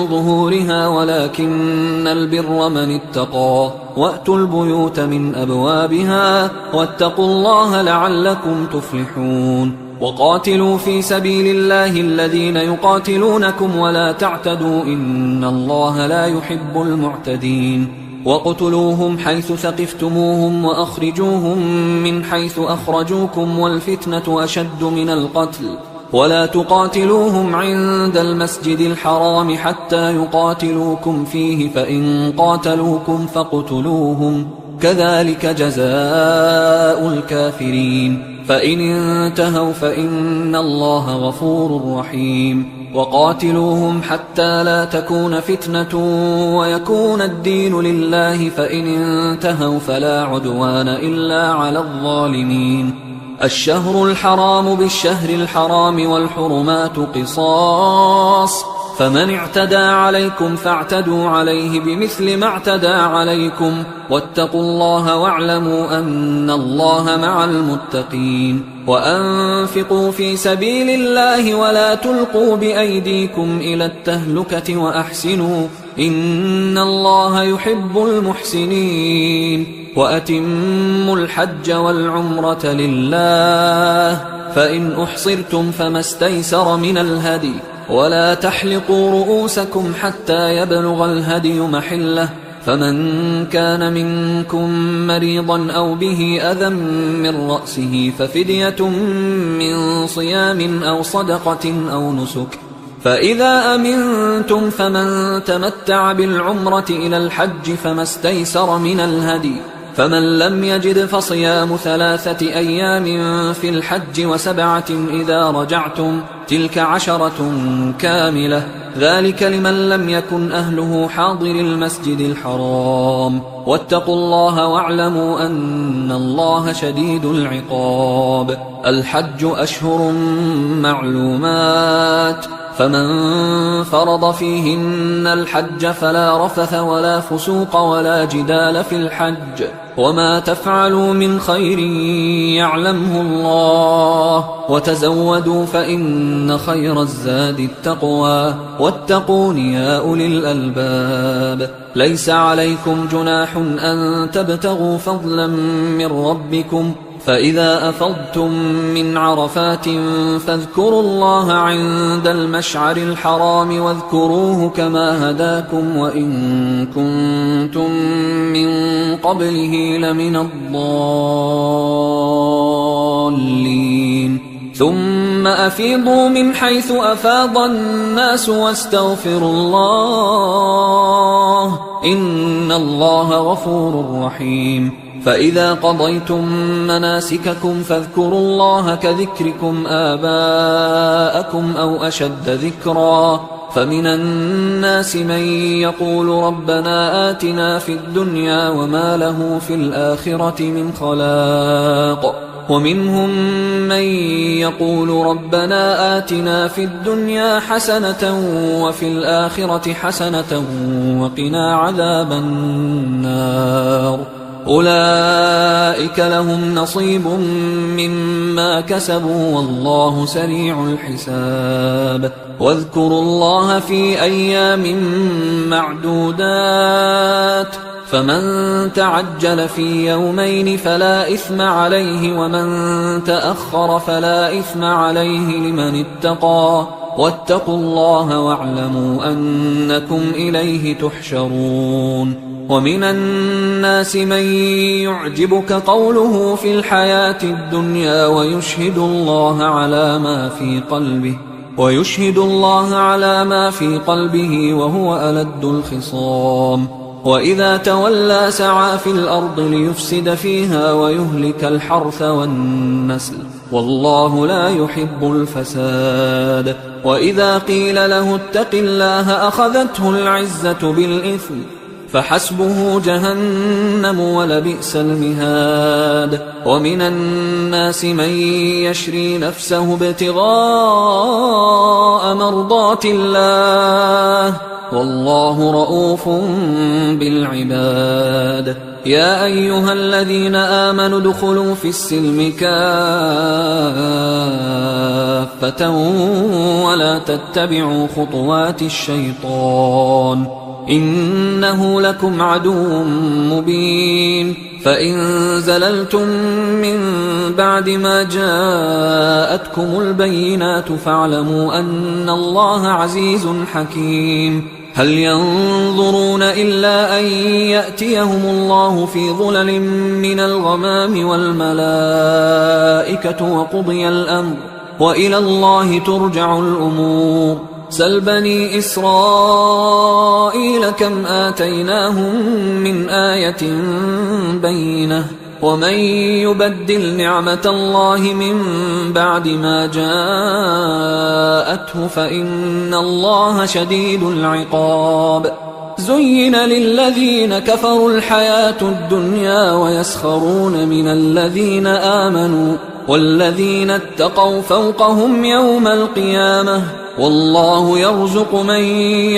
ظهورها ولكن البر من اتقى، وأتوا البيوت من أبوابها واتقوا الله لعلكم تفلحون. وقاتلوا في سبيل الله الذين يقاتلونكم ولا تعتدوا إن الله لا يحب المعتدين. وقتلوهم حيث ثقفتموهم وأخرجوهم من حيث أخرجوكم والفتنة أشد من القتل، ولا تقاتلوهم عند المسجد الحرام حتى يقاتلوكم فيه، فإن قاتلوكم فاقتلوهم، كذلك جزاء الكافرين، فإن انتهوا فإن الله غفور رحيم. وقاتلوهم حتى لا تكون فتنة ويكون الدين لله، فإن انتهوا فلا عدوان إلا على الظالمين. الشهر الحرام بالشهر الحرام والحرمات قصاص، فمن اعتدى عليكم فاعتدوا عليه بمثل ما اعتدى عليكم، واتقوا الله واعلموا أن الله مع المتقين. وأنفقوا في سبيل الله ولا تلقوا بأيديكم إلى التهلكة وأحسنوا إن الله يحب المحسنين. وأتموا الحج والعمرة لله، فإن أحصرتم فما استيسر من الهدي، ولا تحلقوا رؤوسكم حتى يبلغ الهدي محله، فمن كان منكم مريضا أو به أذى من رأسه ففدية من صيام أو صدقة أو نسك، فإذا أمنتم فمن تمتع بالعمرة إلى الحج فما استيسر من الهدي، فمن لم يجد فصيام 3 أيام في الحج و7 إذا رجعتم، تلك 10 كاملة، ذلك لمن لم يكن أهله حاضر المسجد الحرام. واتقوا الله واعلموا أن الله شديد العقاب. الحج أشهر معلومات، فمن فرض فيهن الحج فلا رفث ولا فسوق ولا جدال في الحج وما تفعلوا من خير يعلمه الله وتزودوا فإن خير الزاد التقوى واتقون يا أولي الألباب ليس عليكم جناح أن تبتغوا فضلا من ربكم فإذا أفضتم من عرفات فاذكروا الله عند المشعر الحرام واذكروه كما هداكم وإن كنتم من قبله لمن الضالين ثم أفيضوا من حيث أفاض الناس واستغفروا الله إن الله غفور رحيم فإذا قضيتم مناسككم فاذكروا الله كذكركم آباءكم أو أشد ذكرا فمن الناس من يقول ربنا آتنا في الدنيا وما له في الآخرة من خلاق ومنهم من يقول ربنا آتنا في الدنيا حسنة وفي الآخرة حسنة وقنا عذاب النار أولئك لهم نصيب مما كسبوا والله سريع الحساب واذكروا الله في أيام معدودات فمن تعجل في يومين فلا إثم عليه ومن تأخر فلا إثم عليه لمن اتقى واتقوا الله واعلموا أنكم إليه تحشرون ومن الناس من يعجبك قوله في الحياة الدنيا ويشهد الله على ما في قلبه وهو ألد الخصام وإذا تولى سعى في الأرض ليفسد فيها ويهلك الحرث والنسل والله لا يحب الفساد وإذا قيل له اتق الله أخذته العزة بالإثم فحسبه جهنم ولبئس المهاد ومن الناس من يشري نفسه ابتغاء مرضات الله والله رؤوف بالعباد يا أيها الذين آمنوا ادخلوا في السلم كافة ولا تتبعوا خطوات الشيطان إنه لكم عدو مبين فإن زللتم من بعد ما جاءتكم البينات فاعلموا أن الله عزيز حكيم هل ينظرون إلا أن يأتيهم الله في ظلل من الغمام والملائكة وقضي الأمر وإلى الله ترجع الأمور سل بني إسرائيل كم آتيناهم من آية بينة ومن يبدل نعمة الله من بعد ما جاءته فإن الله شديد العقاب زين للذين كفروا الحياة الدنيا ويسخرون من الذين آمنوا والذين اتقوا فوقهم يوم القيامة والله يرزق من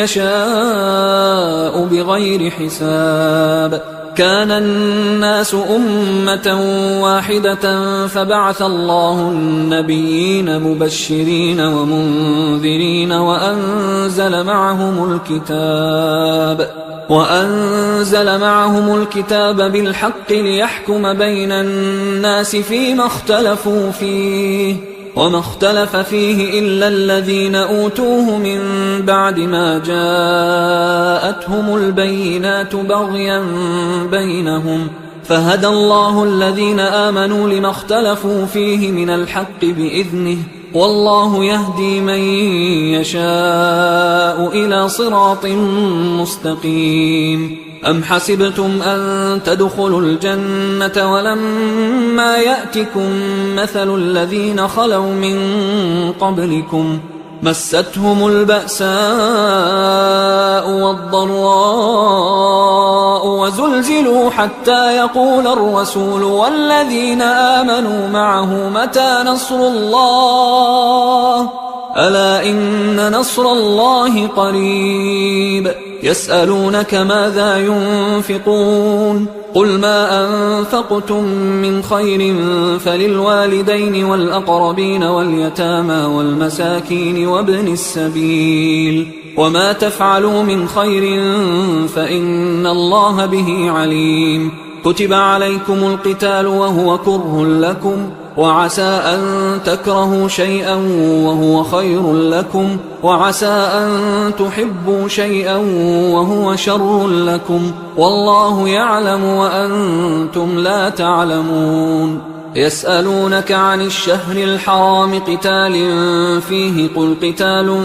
يشاء بغير حساب كان الناس أمة واحدة فبعث الله النبيين مبشرين ومنذرين وأنزل معهم الكتاب بالحق ليحكم بين الناس فيما اختلفوا فيه وما اختلف فيه إلا الذين أوتوه من بعد ما جاءتهم البينات بغيا بينهم فهدى الله الذين آمنوا لما اختلفوا فيه من الحق بإذنه والله يهدي من يشاء إلى صراط مستقيم أم حسبتم أن تدخلوا الجنة ولما يأتكم مثل الذين خلوا من قبلكم مستهم البأساء والضراء وزلزلوا حتى يقول الرسول والذين آمنوا معه متى نصر الله ألا إن نصر الله قريب يسألونك ماذا ينفقون قل ما أنفقتم من خير فللوالدين والأقربين واليتامى والمساكين وابن السبيل وما تفعلوا من خير فإن الله به عليم كتب عليكم القتال وهو كره لكم وعسى أن تكرهوا شيئا وهو خير لكم وعسى أن تحبوا شيئا وهو شر لكم والله يعلم وأنتم لا تعلمون يسألونك عن الشهر الحرام قتال فيه قل قتال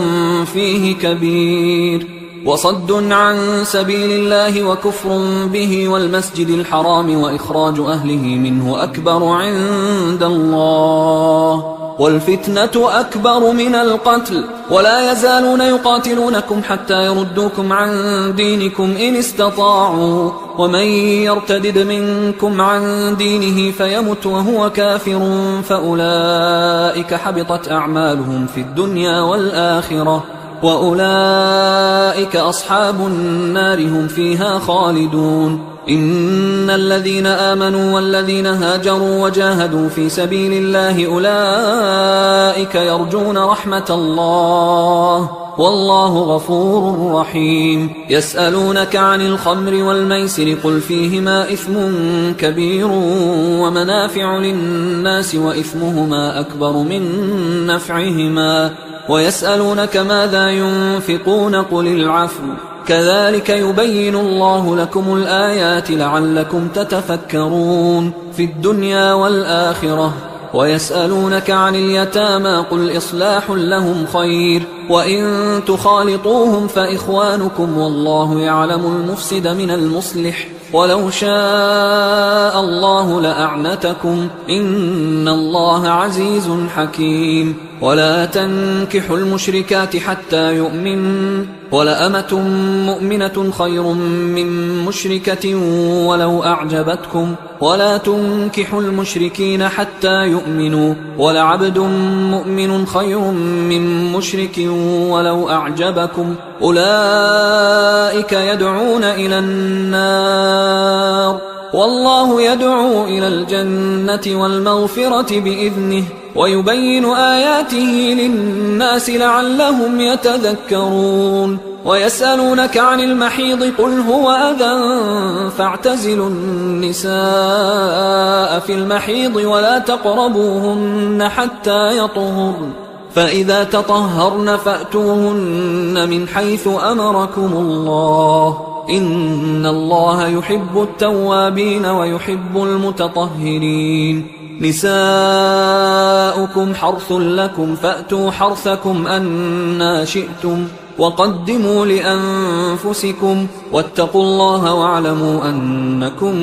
فيه كبير وصد عن سبيل الله وكفر به والمسجد الحرام وإخراج أهله منه أكبر عند الله والفتنة أكبر من القتل ولا يزالون يقاتلونكم حتى يردوكم عن دينكم إن استطاعوا ومن يرتدد منكم عن دينه فيمت وهو كافر فأولئك حبطت أعمالهم في الدنيا والآخرة وأولئك أصحاب النار هم فيها خالدون إن الذين آمنوا والذين هاجروا وجاهدوا في سبيل الله أولئك يرجون رحمة الله والله غفور رحيم يسألونك عن الخمر والميسر قل فيهما إثم كبير ومنافع للناس وإثمهما أكبر من نفعهما ويسألونك ماذا ينفقون قل العفو كذلك يبين الله لكم الآيات لعلكم تتفكرون في الدنيا والآخرة ويسألونك عن اليتامى قل إصلاح لهم خير وإن تخالطوهم فإخوانكم والله يعلم المفسد من المصلح ولو شاء الله لأعنتكم إن الله عزيز حكيم ولا تنكحوا المشركات حتى يؤمنوا ولأمة مؤمنة خير من مشركة ولو أعجبتكم ولا تنكحوا المشركين حتى يؤمنوا ولعبد مؤمن خير من مشرك ولو أعجبكم أولئك يدعون إلى النار والله يدعو إلى الجنة والمغفرة بإذنه ويبين آياته للناس لعلهم يتذكرون ويسألونك عن المحيض قل هو أذى فاعتزلوا النساء في المحيض ولا تقربوهن حتى يطهرن فإذا تطهرن فأتوهن من حيث أمركم الله إن الله يحب التوابين ويحب المتطهرين نساؤكم حرث لكم فأتوا حرثكم أنى شئتم وقدموا لأنفسكم واتقوا الله واعلموا أنكم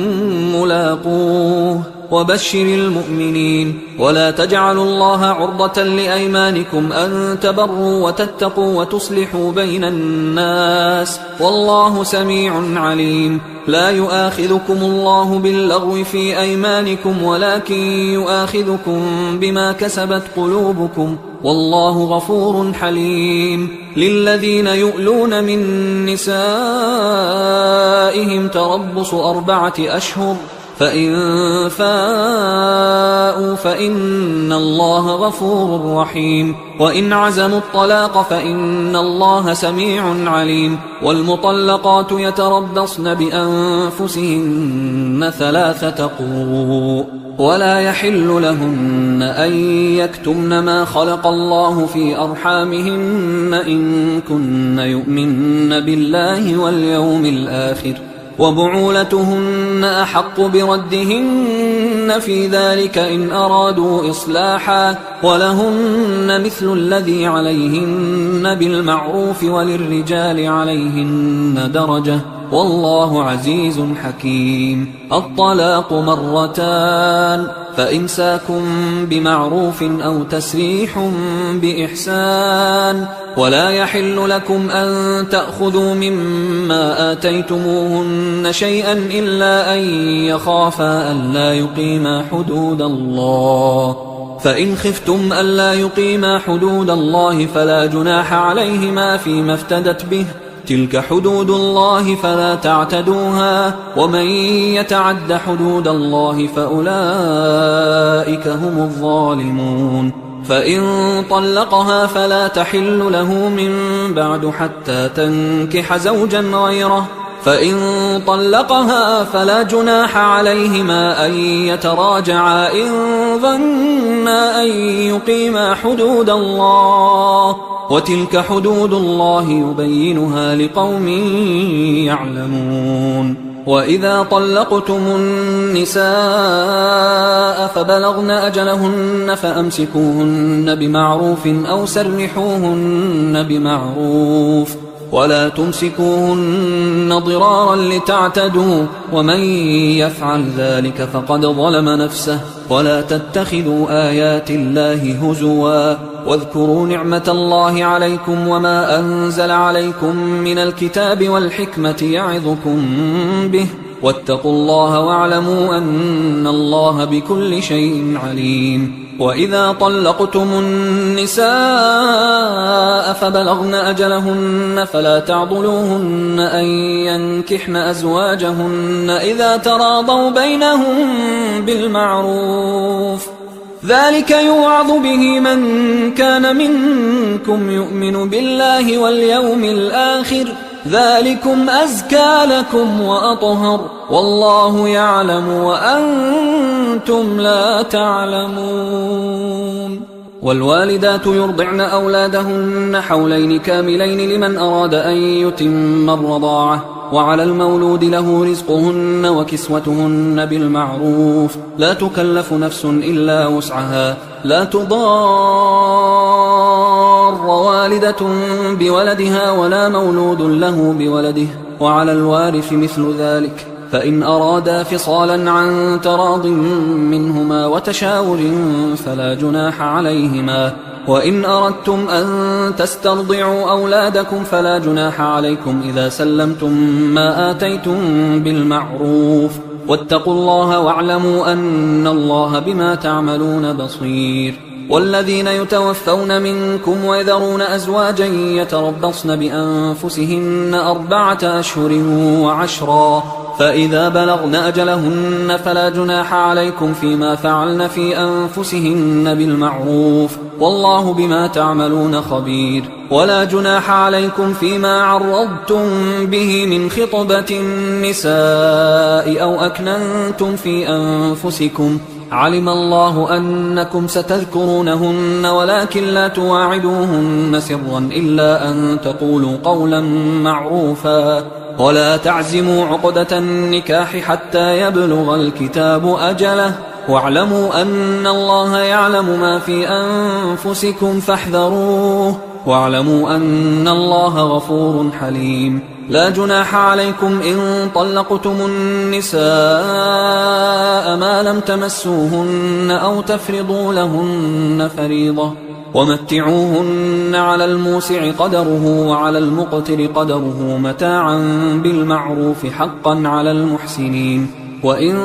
ملاقوه وبشر المؤمنين ولا تجعلوا الله عرضة لأيمانكم أن تبروا وتتقوا وتصلحوا بين الناس والله سميع عليم لا يؤاخذكم الله باللغو في أيمانكم ولكن يؤاخذكم بما كسبت قلوبكم والله غفور حليم للذين يؤلون من نسائهم تربص 4 أشهر فإن فاءوا فإن الله غفور رحيم وإن عزموا الطلاق فإن الله سميع عليم والمطلقات يتربصن بأنفسهن 3 قروء ولا يحل لهن أن يكتمن ما خلق الله في أرحامهن إن كن يؤمن بالله واليوم الآخر وبعولتهن أحق بردهن في ذلك إن أرادوا إصلاحا ولهن مثل الذي عليهن بالمعروف وللرجال عليهن درجة والله عزيز حكيم الطلاق 2 فإمساك بمعروف أو تسريح بإحسان ولا يحل لكم أن تأخذوا مما آتيتموهن شيئا إلا أن يخافا ألا يقيما حدود الله فإن خفتم ألا يقيما حدود الله فلا جناح عليهما فيما افتدت به، تلك حدود الله فلا تعتدوها، ومن يتعد حدود الله فأولئك هم الظالمون. فإن طلقها فلا تحل له من بعد حتى تنكح زوجا غيره، فإن طلقها فلا جناح عليهما أن يتراجعا إن ظنا أن يقيما حدود الله، وتلك حدود الله يبينها لقوم يعلمون. وإذا طلقتم النساء فبلغن أجلهن فأمسكوهن بمعروف أو سرحوهن بمعروف، ولا تمسكوهن ضرارا لتعتدوا، ومن يفعل ذلك فقد ظلم نفسه. ولا تتخذوا آيات الله هزوا، واذكروا نعمة الله عليكم وما أنزل عليكم من الكتاب والحكمة يعظكم به، واتقوا الله واعلموا أن الله بكل شيء عليم. وإذا طلقتم النساء فبلغن أجلهن فلا تعضلوهن أن ينكحن أزواجهن إذا تراضوا بينهم بالمعروف، ذلك يوعظ به من كان منكم يؤمن بالله واليوم الآخر، ذلكم أزكى لكم وأطهر، والله يعلم وأنتم لا تعلمون. والوالدات يرضعن أولادهن حولين كاملين لمن أراد أن يتم الرضاعة، وعلى المولود له رزقهن وكسوتهن بالمعروف، لا تكلف نفس إلا وسعها، لا تضار والدة بولدها ولا مولود له بولده، وعلى الوارث مثل ذلك، فإن أرادا فصالا عن تراض منهما وتشاور فلا جناح عليهما. وإن أردتم أن تسترضعوا أولادكم فلا جناح عليكم إذا سلمتم ما آتيتم بالمعروف، واتقوا الله واعلموا أن الله بما تعملون بصير. والذين يتوفون منكم ويذرون أزواجا يتربصن بأنفسهن 4 أشهر وعشرا، فإذا بلغن أجلهن فلا جناح عليكم فيما فعلن في أنفسهن بالمعروف، والله بما تعملون خبير. ولا جناح عليكم فيما عرضتم به من خطبة النساء أو أكننتم في أنفسكم، علم الله أنكم ستذكرونهن ولكن لا تواعدوهن سرا إلا أن تقولوا قولا معروفا، ولا تعزموا عقدة النكاح حتى يبلغ الكتاب أجله، واعلموا أن الله يعلم ما في أنفسكم فاحذروه، واعلموا أن الله غفور حليم. لا جناح عليكم إن طلقتم النساء ما لم تمسوهن أو تفرضوا لهن فريضة، ومتعوهن على الموسع قدره وعلى المقتر قدره متاعا بالمعروف حقا على المحسنين. وإن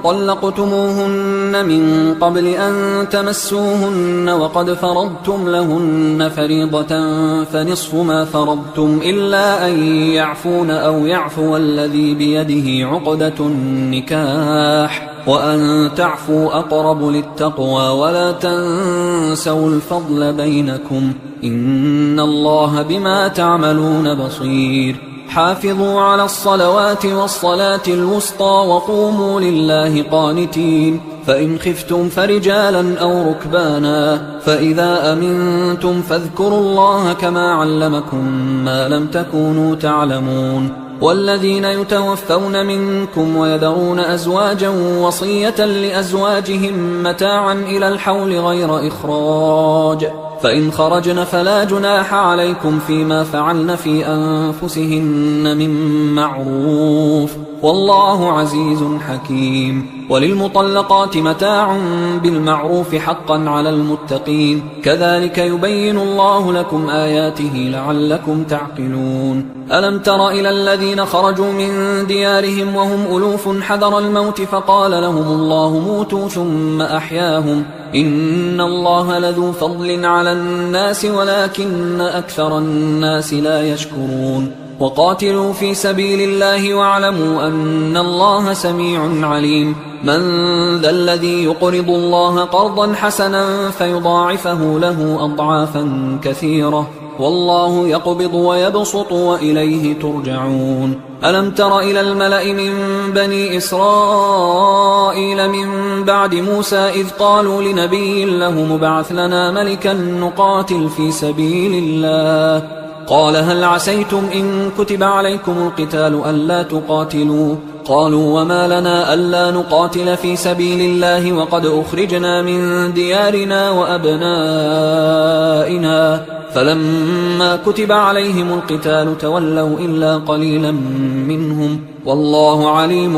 طلقتموهن من قبل أن تمسوهن وقد فرضتم لهن فريضة فنصف ما فرضتم إلا أن يعفون أو يعفو الذي بيده عقدة النكاح، وأن تعفوا أقرب للتقوى، ولا تنسوا الفضل بينكم، إن الله بما تعملون بصير. حافظوا على الصلوات والصلاة الوسطى وقوموا لله قانتين، فإن خفتم فرجالا أو ركبانا، فإذا أمنتم فاذكروا الله كما علمكم ما لم تكونوا تعلمون. والذين يتوفون منكم ويذرون أزواجا وصية لأزواجهم متاعا إلى الحول غير إخراج، فإن خرجن فلا جناح عليكم فيما فعلن في أنفسهن من معروف، والله عزيز حكيم. وللمطلقات متاع بالمعروف حقا على المتقين، كذلك يبين الله لكم آياته لعلكم تعقلون. ألم تر إلى الذين خرجوا من ديارهم وهم ألوف حذر الموت فقال لهم الله موتوا ثم أحياهم، إن الله لذو فضل على الناس ولكن أكثر الناس لا يشكرون وقاتلوا في سبيل الله واعلموا أن الله سميع عليم من ذا الذي يقرض الله قرضا حسنا فيضاعفه له أضعافا كثيرة والله يقبض ويبسط وإليه ترجعون ألم تر إلى الملأ من بني إسرائيل من بعد موسى إذ قالوا لنبي له مبعث لنا ملكا نقاتل في سبيل الله قال هل عسيتم إن كتب عليكم القتال ألا تقاتلوا قالوا وما لنا ألا نقاتل في سبيل الله وقد أخرجنا من ديارنا وأبنائنا فلما كتب عليهم القتال تولوا إلا قليلا منهم والله عليم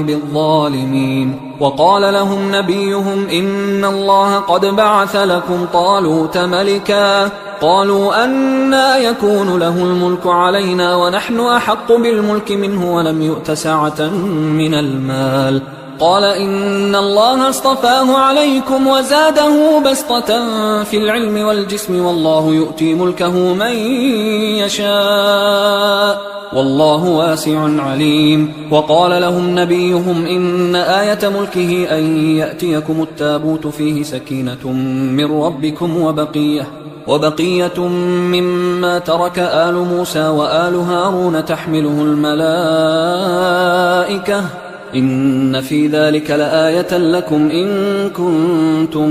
بالظالمين وقال لهم نبيهم إن الله قد بعث لكم طالوت ملكا قالوا أنى يكون له الملك علينا ونحن أحق بالملك منه ولم يؤت سعة من المال قال إن الله اصطفاه عليكم وزاده بسطة في العلم والجسم والله يؤتي ملكه من يشاء والله واسع عليم وقال لهم نبيهم إن آية ملكه أن يأتيكم التابوت فيه سكينة من ربكم وبقية مما ترك آل موسى وآل هارون تحمله الملائكة إن في ذلك لآية لكم إن كنتم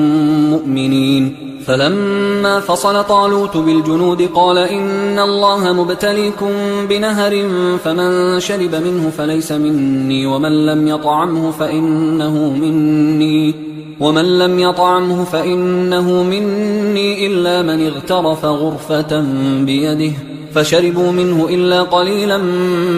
مؤمنين فلما فصل طالوت بالجنود قال إن الله مبتليكم بنهر فمن شرب منه فليس مني ومن لم يطعمه فإنه مني إلا من اغترف غرفة بيده فشربوا منه إلا قليلا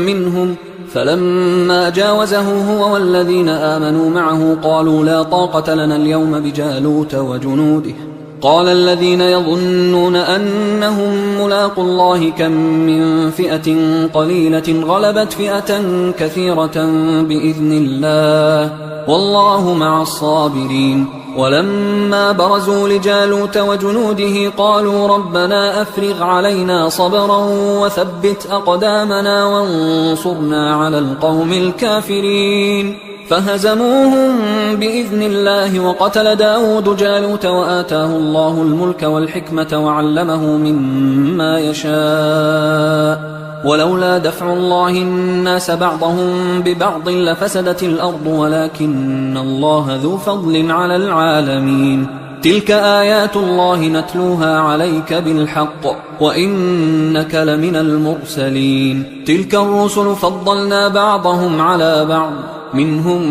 منهم فلما جاوزه هو والذين آمنوا معه قالوا لا طاقة لنا اليوم بجالوت وجنوده قال الذين يظنون أنهم ملاقوا الله كم من فئة قليلة غلبت فئة كثيرة بإذن الله والله مع الصابرين ولما برزوا لجالوت وجنوده قالوا ربنا أفرغ علينا صبرا وثبت أقدامنا وانصرنا على القوم الكافرين فهزموهم بإذن الله وقتل داود جالوت وآتاه الله الملك والحكمة وعلمه مما يشاء ولولا دفع الله الناس بعضهم ببعض لفسدت الأرض ولكن الله ذو فضل على العالمين تلك آيات الله نتلوها عليك بالحق وإنك لمن المرسلين تلك الرسل فضلنا بعضهم على بعض منهم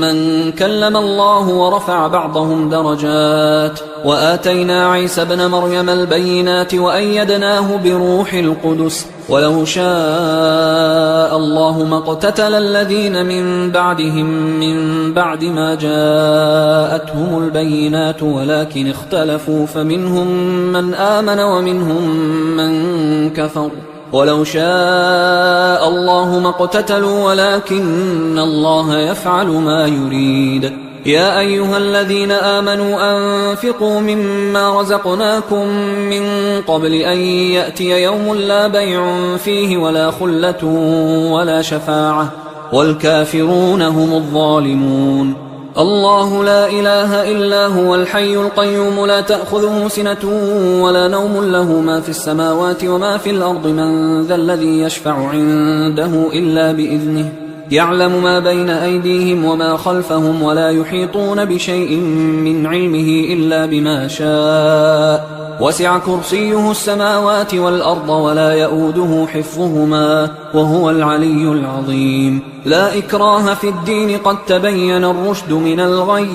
من كلم الله ورفع بعضهم درجات وآتينا عيسى ابن مريم البينات وأيدناه بروح القدس ولو شاء الله ما اقتتل الذين من بعدهم من بعد ما جاءتهم البينات ولكن اختلفوا فمنهم من آمن ومنهم من كفر ولو شاء الله ما اقتتلوا ولكن الله يفعل ما يريد يا أيها الذين آمنوا أنفقوا مما رزقناكم من قبل أن يأتي يوم لا بيع فيه ولا خلة ولا شفاعة والكافرون هم الظالمون الله لا إله إلا هو الحي القيوم لا تأخذه سنة ولا نوم له ما في السماوات وما في الأرض من ذا الذي يشفع عنده إلا بإذنه يعلم ما بين أيديهم وما خلفهم ولا يحيطون بشيء من علمه إلا بما شاء وسع كرسيه السماوات والأرض ولا يؤوده حفظهما وهو العلي العظيم لا إكراه في الدين قد تبين الرشد من الغي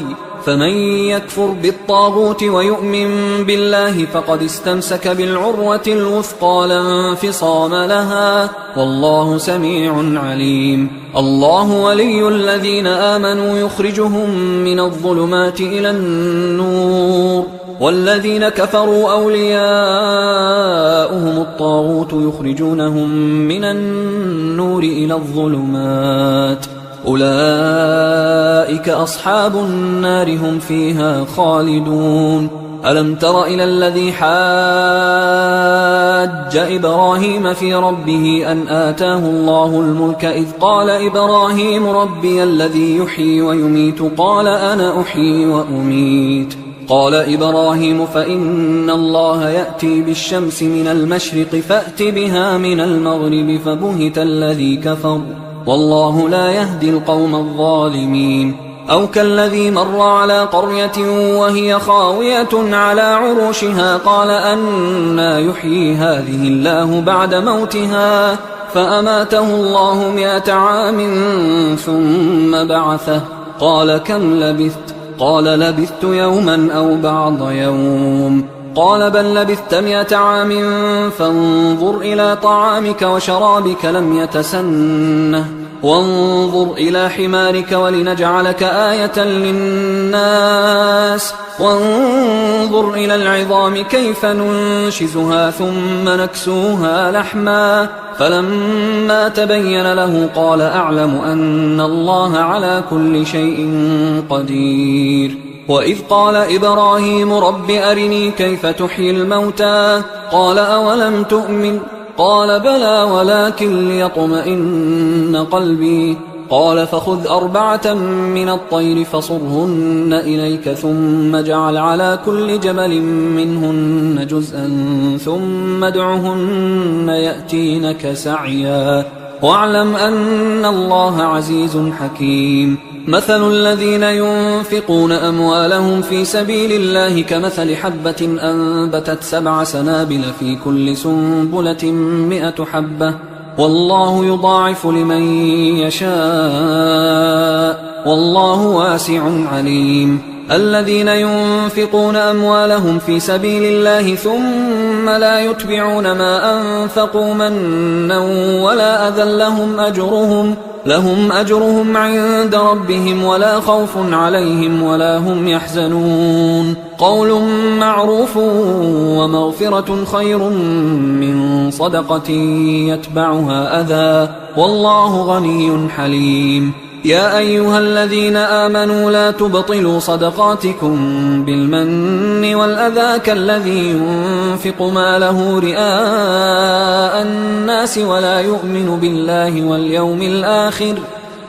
فمن يكفر بالطاغوت ويؤمن بالله فقد استمسك بالعروة الوثقى لا انفصام لها والله سميع عليم الله ولي الذين آمنوا يخرجهم من الظلمات إلى النور والذين كفروا أولياؤهم الطاغوت يخرجونهم من النور إلى الظلمات أولئك أصحاب النار هم فيها خالدون. ألم تر إلى الذي حاج إبراهيم في ربه أن آتاه الله الملك إذ قال إبراهيم ربي الذي يحيي ويميت قال أنا أحيي وأميت. قال إبراهيم فإن الله يأتي بالشمس من المشرق فأت بها من المغرب فبهت الذي كفر والله لا يهدي القوم الظالمين. أو كالذي مر على قرية وهي خاوية على عروشها قال أنى يحيي هذه الله بعد موتها فأماته الله 100 عام ثم بعثه قال كم لبثت؟ قال لبثت يوما أو بعض يوم. قال بل لبثت 100 عام فانظر إلى طعامك وشرابك لم يتسنه وانظر إلى حمارك ولنجعلك آية للناس وانظر إلى العظام كيف ننشزها ثم نكسوها لحما فلما تبين له قال أعلم أن الله على كل شيء قدير. وإذ قال إبراهيم رب أرني كيف تحيي الموتى قال أولم تؤمن قال بلى ولكن ليطمئن قلبي قال فخذ 4 من الطير فصرهن إليك ثم اجعل على كل جبل منهن جزءا ثم ادعهن يأتينك سعيا واعلم أن الله عزيز حكيم. مثل الذين ينفقون أموالهم في سبيل الله كمثل حبة أنبتت 7 سنابل في كل سنبلة 100 حبة والله يضاعف لمن يشاء والله واسع عليم. الذين ينفقون أموالهم في سبيل الله ثم لا يتبعون ما أنفقوا منا ولا أذى لهم أجرهم عند ربهم ولا خوف عليهم ولا هم يحزنون. قول معروف ومغفرة خير من صدقة يتبعها أذى والله غني حليم. يا أيها الذين آمنوا لا تبطلوا صدقاتكم بالمن والأذى كالذي ينفق ماله رئاء الناس ولا يؤمن بالله واليوم الآخر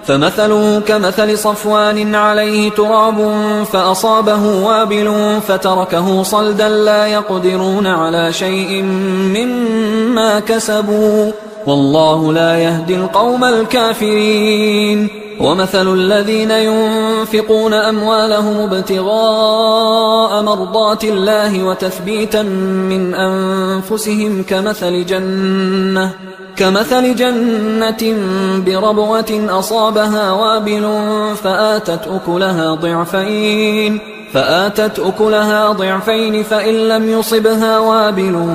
فمثله كمثل صفوان عليه تراب فأصابه وابل فتركه صلدا لا يقدرون على شيء مما كسبوا والله لا يهدي القوم الكافرين. ومثل الذين ينفقون أموالهم ابتغاء مرضات الله وتثبيتا من أنفسهم كمثل جنة بربوة أصابها وابل فآتت أكلها ضعفين فإن لم يصبها وابل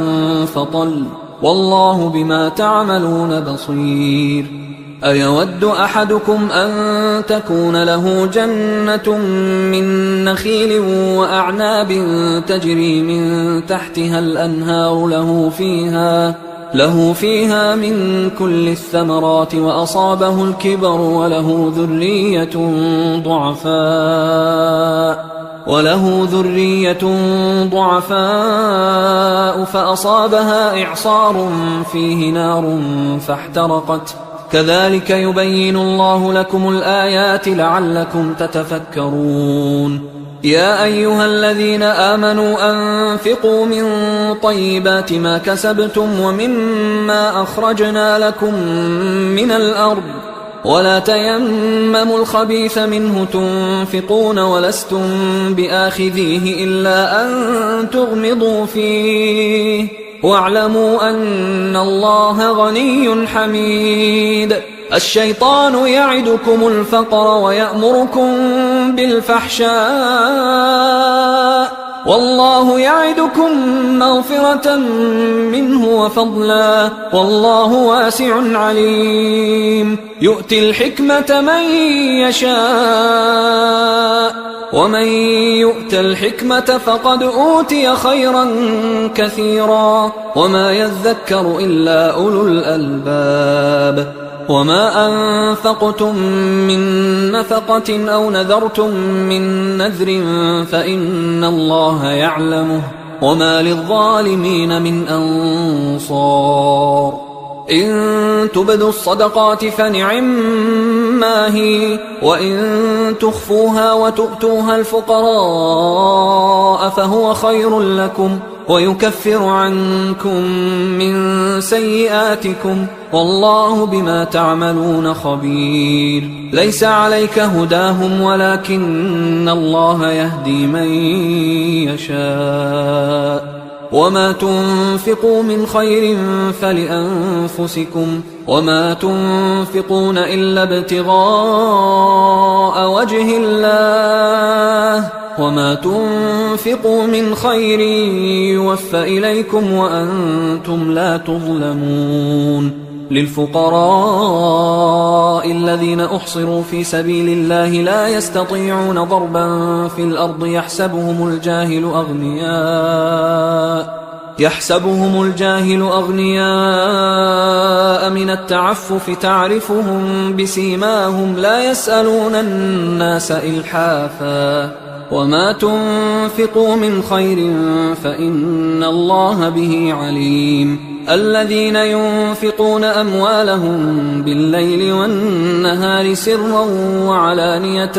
فطل والله بما تعملون بصير. أيود أحدكم أن تكون له جنة من نخيل وأعناب تجري من تحتها الأنهار له فيها من كل الثمرات وأصابه الكبر وله ذرية ضعفاء فأصابها إعصار فيه نار فاحترقت كذلك يبين الله لكم الآيات لعلكم تتفكرون. يا أيها الذين آمنوا أنفقوا من طيبات ما كسبتم ومما أخرجنا لكم من الأرض ولا تيمموا الخبيث منه تنفقون ولستم بآخذيه إلا أن تغمضوا فيه واعلموا أن الله غني حميد. الشيطان يعدكم الفقر ويأمركم بالفحشاء والله يعدكم مغفرة منه وفضلا والله واسع عليم. يؤتي الحكمة من يشاء ومن يؤت الحكمة فقد أوتي خيرا كثيرا وما يذكر إلا أولو الألباب. وما أنفقتم من نفقة أو نذرتم من نذر فإن الله يعلمه وما للظالمين من أنصار إن تبدوا الصدقات فنعما هي وإن تخفوها وتؤتوها الفقراء فهو خير لكم ويكفر عنكم من سيئاتكم والله بما تعملون خبير ليس عليك هداهم ولكن الله يهدي من يشاء وما تنفقوا من خير فلأنفسكم وما تنفقون إلا ابتغاء وجه الله وما تنفقوا من خير يوفى إليكم وأنتم لا تظلمون للفقراء الذين أحصروا في سبيل الله لا يستطيعون ضربا في الأرض يحسبهم الجاهل أغنياء من التعفف تعرفهم بسيماهم لا يسألون الناس إلحافا وما تنفقوا من خير فإن الله به عليم الذين ينفقون أموالهم بالليل والنهار سرا وعلانية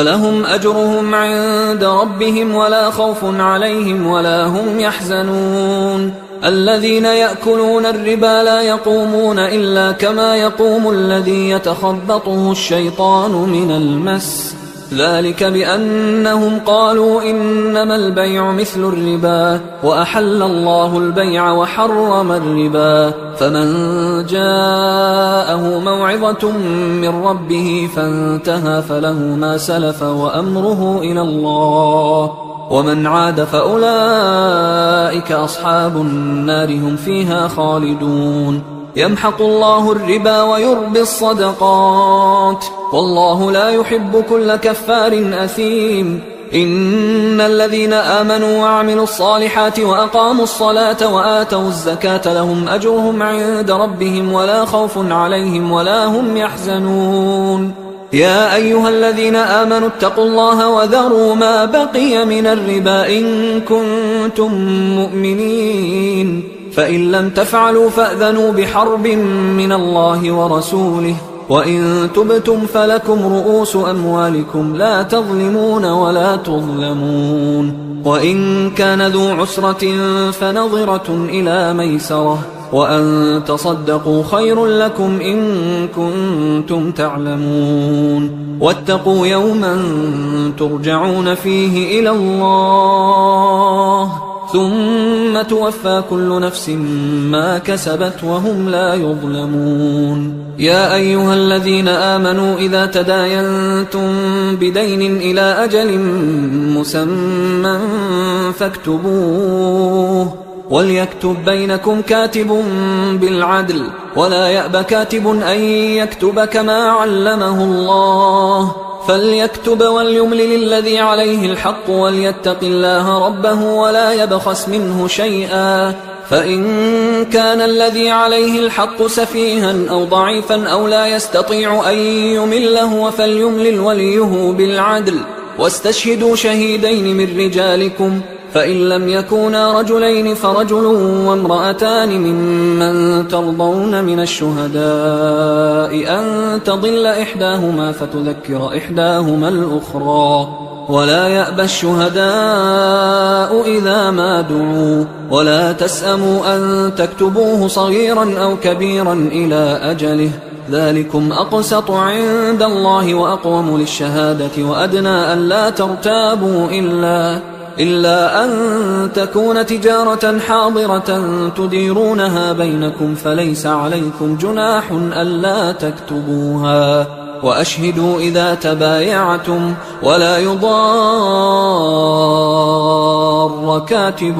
فلهم أجرهم عند ربهم ولا خوف عليهم ولا هم يحزنون الذين يأكلون الربا لا يقومون إلا كما يقوم الذي يتخبطه الشيطان من المس ذلك بأنهم قالوا إنما البيع مثل الربا وأحل الله البيع وحرم الربا فمن جاءه موعظة من ربه فانتهى فله ما سلف وأمره إلى الله ومن عاد فأولئك أصحاب النار هم فيها خالدون يمحق الله الربا ويربي الصدقات والله لا يحب كل كفار أثيم إن الذين آمنوا وعملوا الصالحات وأقاموا الصلاة وآتوا الزكاة لهم أجرهم عند ربهم ولا خوف عليهم ولا هم يحزنون يا أيها الذين آمنوا اتقوا الله وذروا ما بقي من الربا إن كنتم مؤمنين فإن لم تفعلوا فأذنوا بحرب من الله ورسوله وإن تبتم فلكم رؤوس أموالكم لا تظلمون ولا تظلمون وإن كان ذو عسرة فنظرة إلى ميسرة وأن تصدقوا خير لكم إن كنتم تعلمون واتقوا يوما ترجعون فيه إلى الله ثم توفى كل نفس ما كسبت وهم لا يظلمون يا أيها الذين آمنوا إذا تداينتم بدين إلى أجل مسمى فاكتبوه وليكتب بينكم كاتب بالعدل ولا يأب كاتب أن يكتب كما علمه الله فليكتب وليملل الذي عليه الحق وليتق الله ربه ولا يبخس منه شيئا فإن كان الذي عليه الحق سفيها أو ضعيفا أو لا يستطيع أن يمله فليملل وليه بالعدل واستشهدوا شهيدين من رجالكم فإن لم يكونا رجلين فرجل وامرأتان ممن ترضون من الشهداء أن تضل إحداهما فتذكر إحداهما الأخرى ولا يأبى الشهداء إذا ما دعوا ولا تسأموا أن تكتبوه صغيرا أو كبيرا إلى أجله ذلكم أقسط عند الله وأقوم للشهادة وأدنى أن لا ترتابوا إلا أن تكون تجارة حاضرة تديرونها بينكم فليس عليكم جناح ألا تكتبوها وأشهدوا إذا تبايعتم ولا يضار كاتب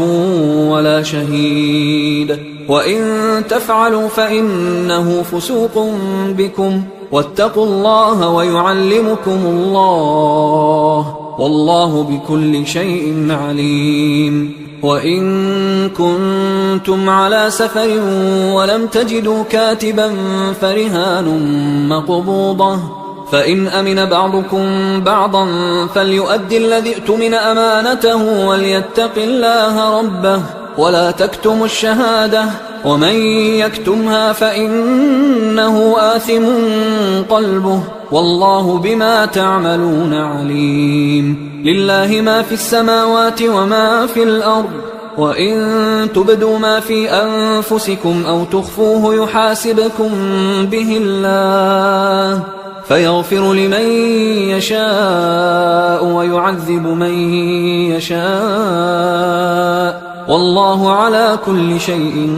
ولا شهيد وإن تفعلوا فإنه فسوق بكم واتقوا الله ويعلمكم الله والله بكل شيء عليم وإن كنتم على سفر ولم تجدوا كاتبا فرهان مقبوضة، فإن أمن بعضكم بعضا فليؤدي الذي اؤتمن أمانته وليتق الله ربه ولا تكتموا الشهادة، ومن يكتمها فإنه آثم قلبه والله بما تعملون عليم. لله ما في السماوات وما في الأرض، وإن تبدوا ما في أنفسكم أو تخفوه يحاسبكم به الله فيغفر لمن يشاء ويعذب من يشاء والله على كل شيء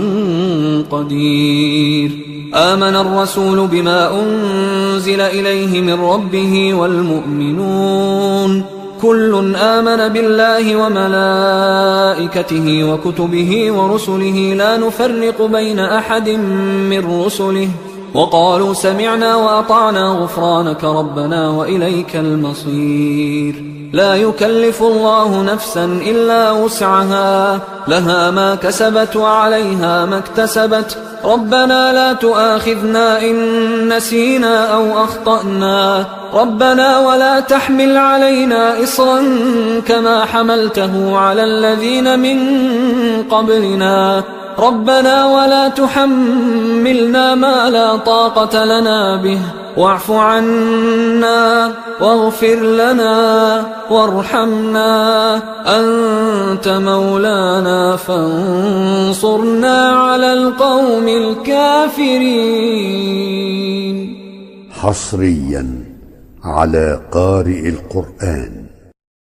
قدير. آمن الرسول بما أنزل إليه من ربه والمؤمنون كل آمن بالله وملائكته وكتبه ورسله لا نفرق بين أحد من رسله وقالوا سمعنا وأطعنا غفرانك ربنا وإليك المصير. لا يكلف الله نفسا إلا وسعها، لها ما كسبت وعليها ما اكتسبت. ربنا لا تؤاخذنا إن نسينا أو أخطأنا، ربنا ولا تحمل علينا إصرا كما حملته على الذين من قبلنا، ربنا ولا تحملنا ما لا طاقة لنا به واعف عنا واغفر لنا وارحمنا أنت مولانا فانصرنا على القوم الكافرين. حصريا على قارئ القرآن.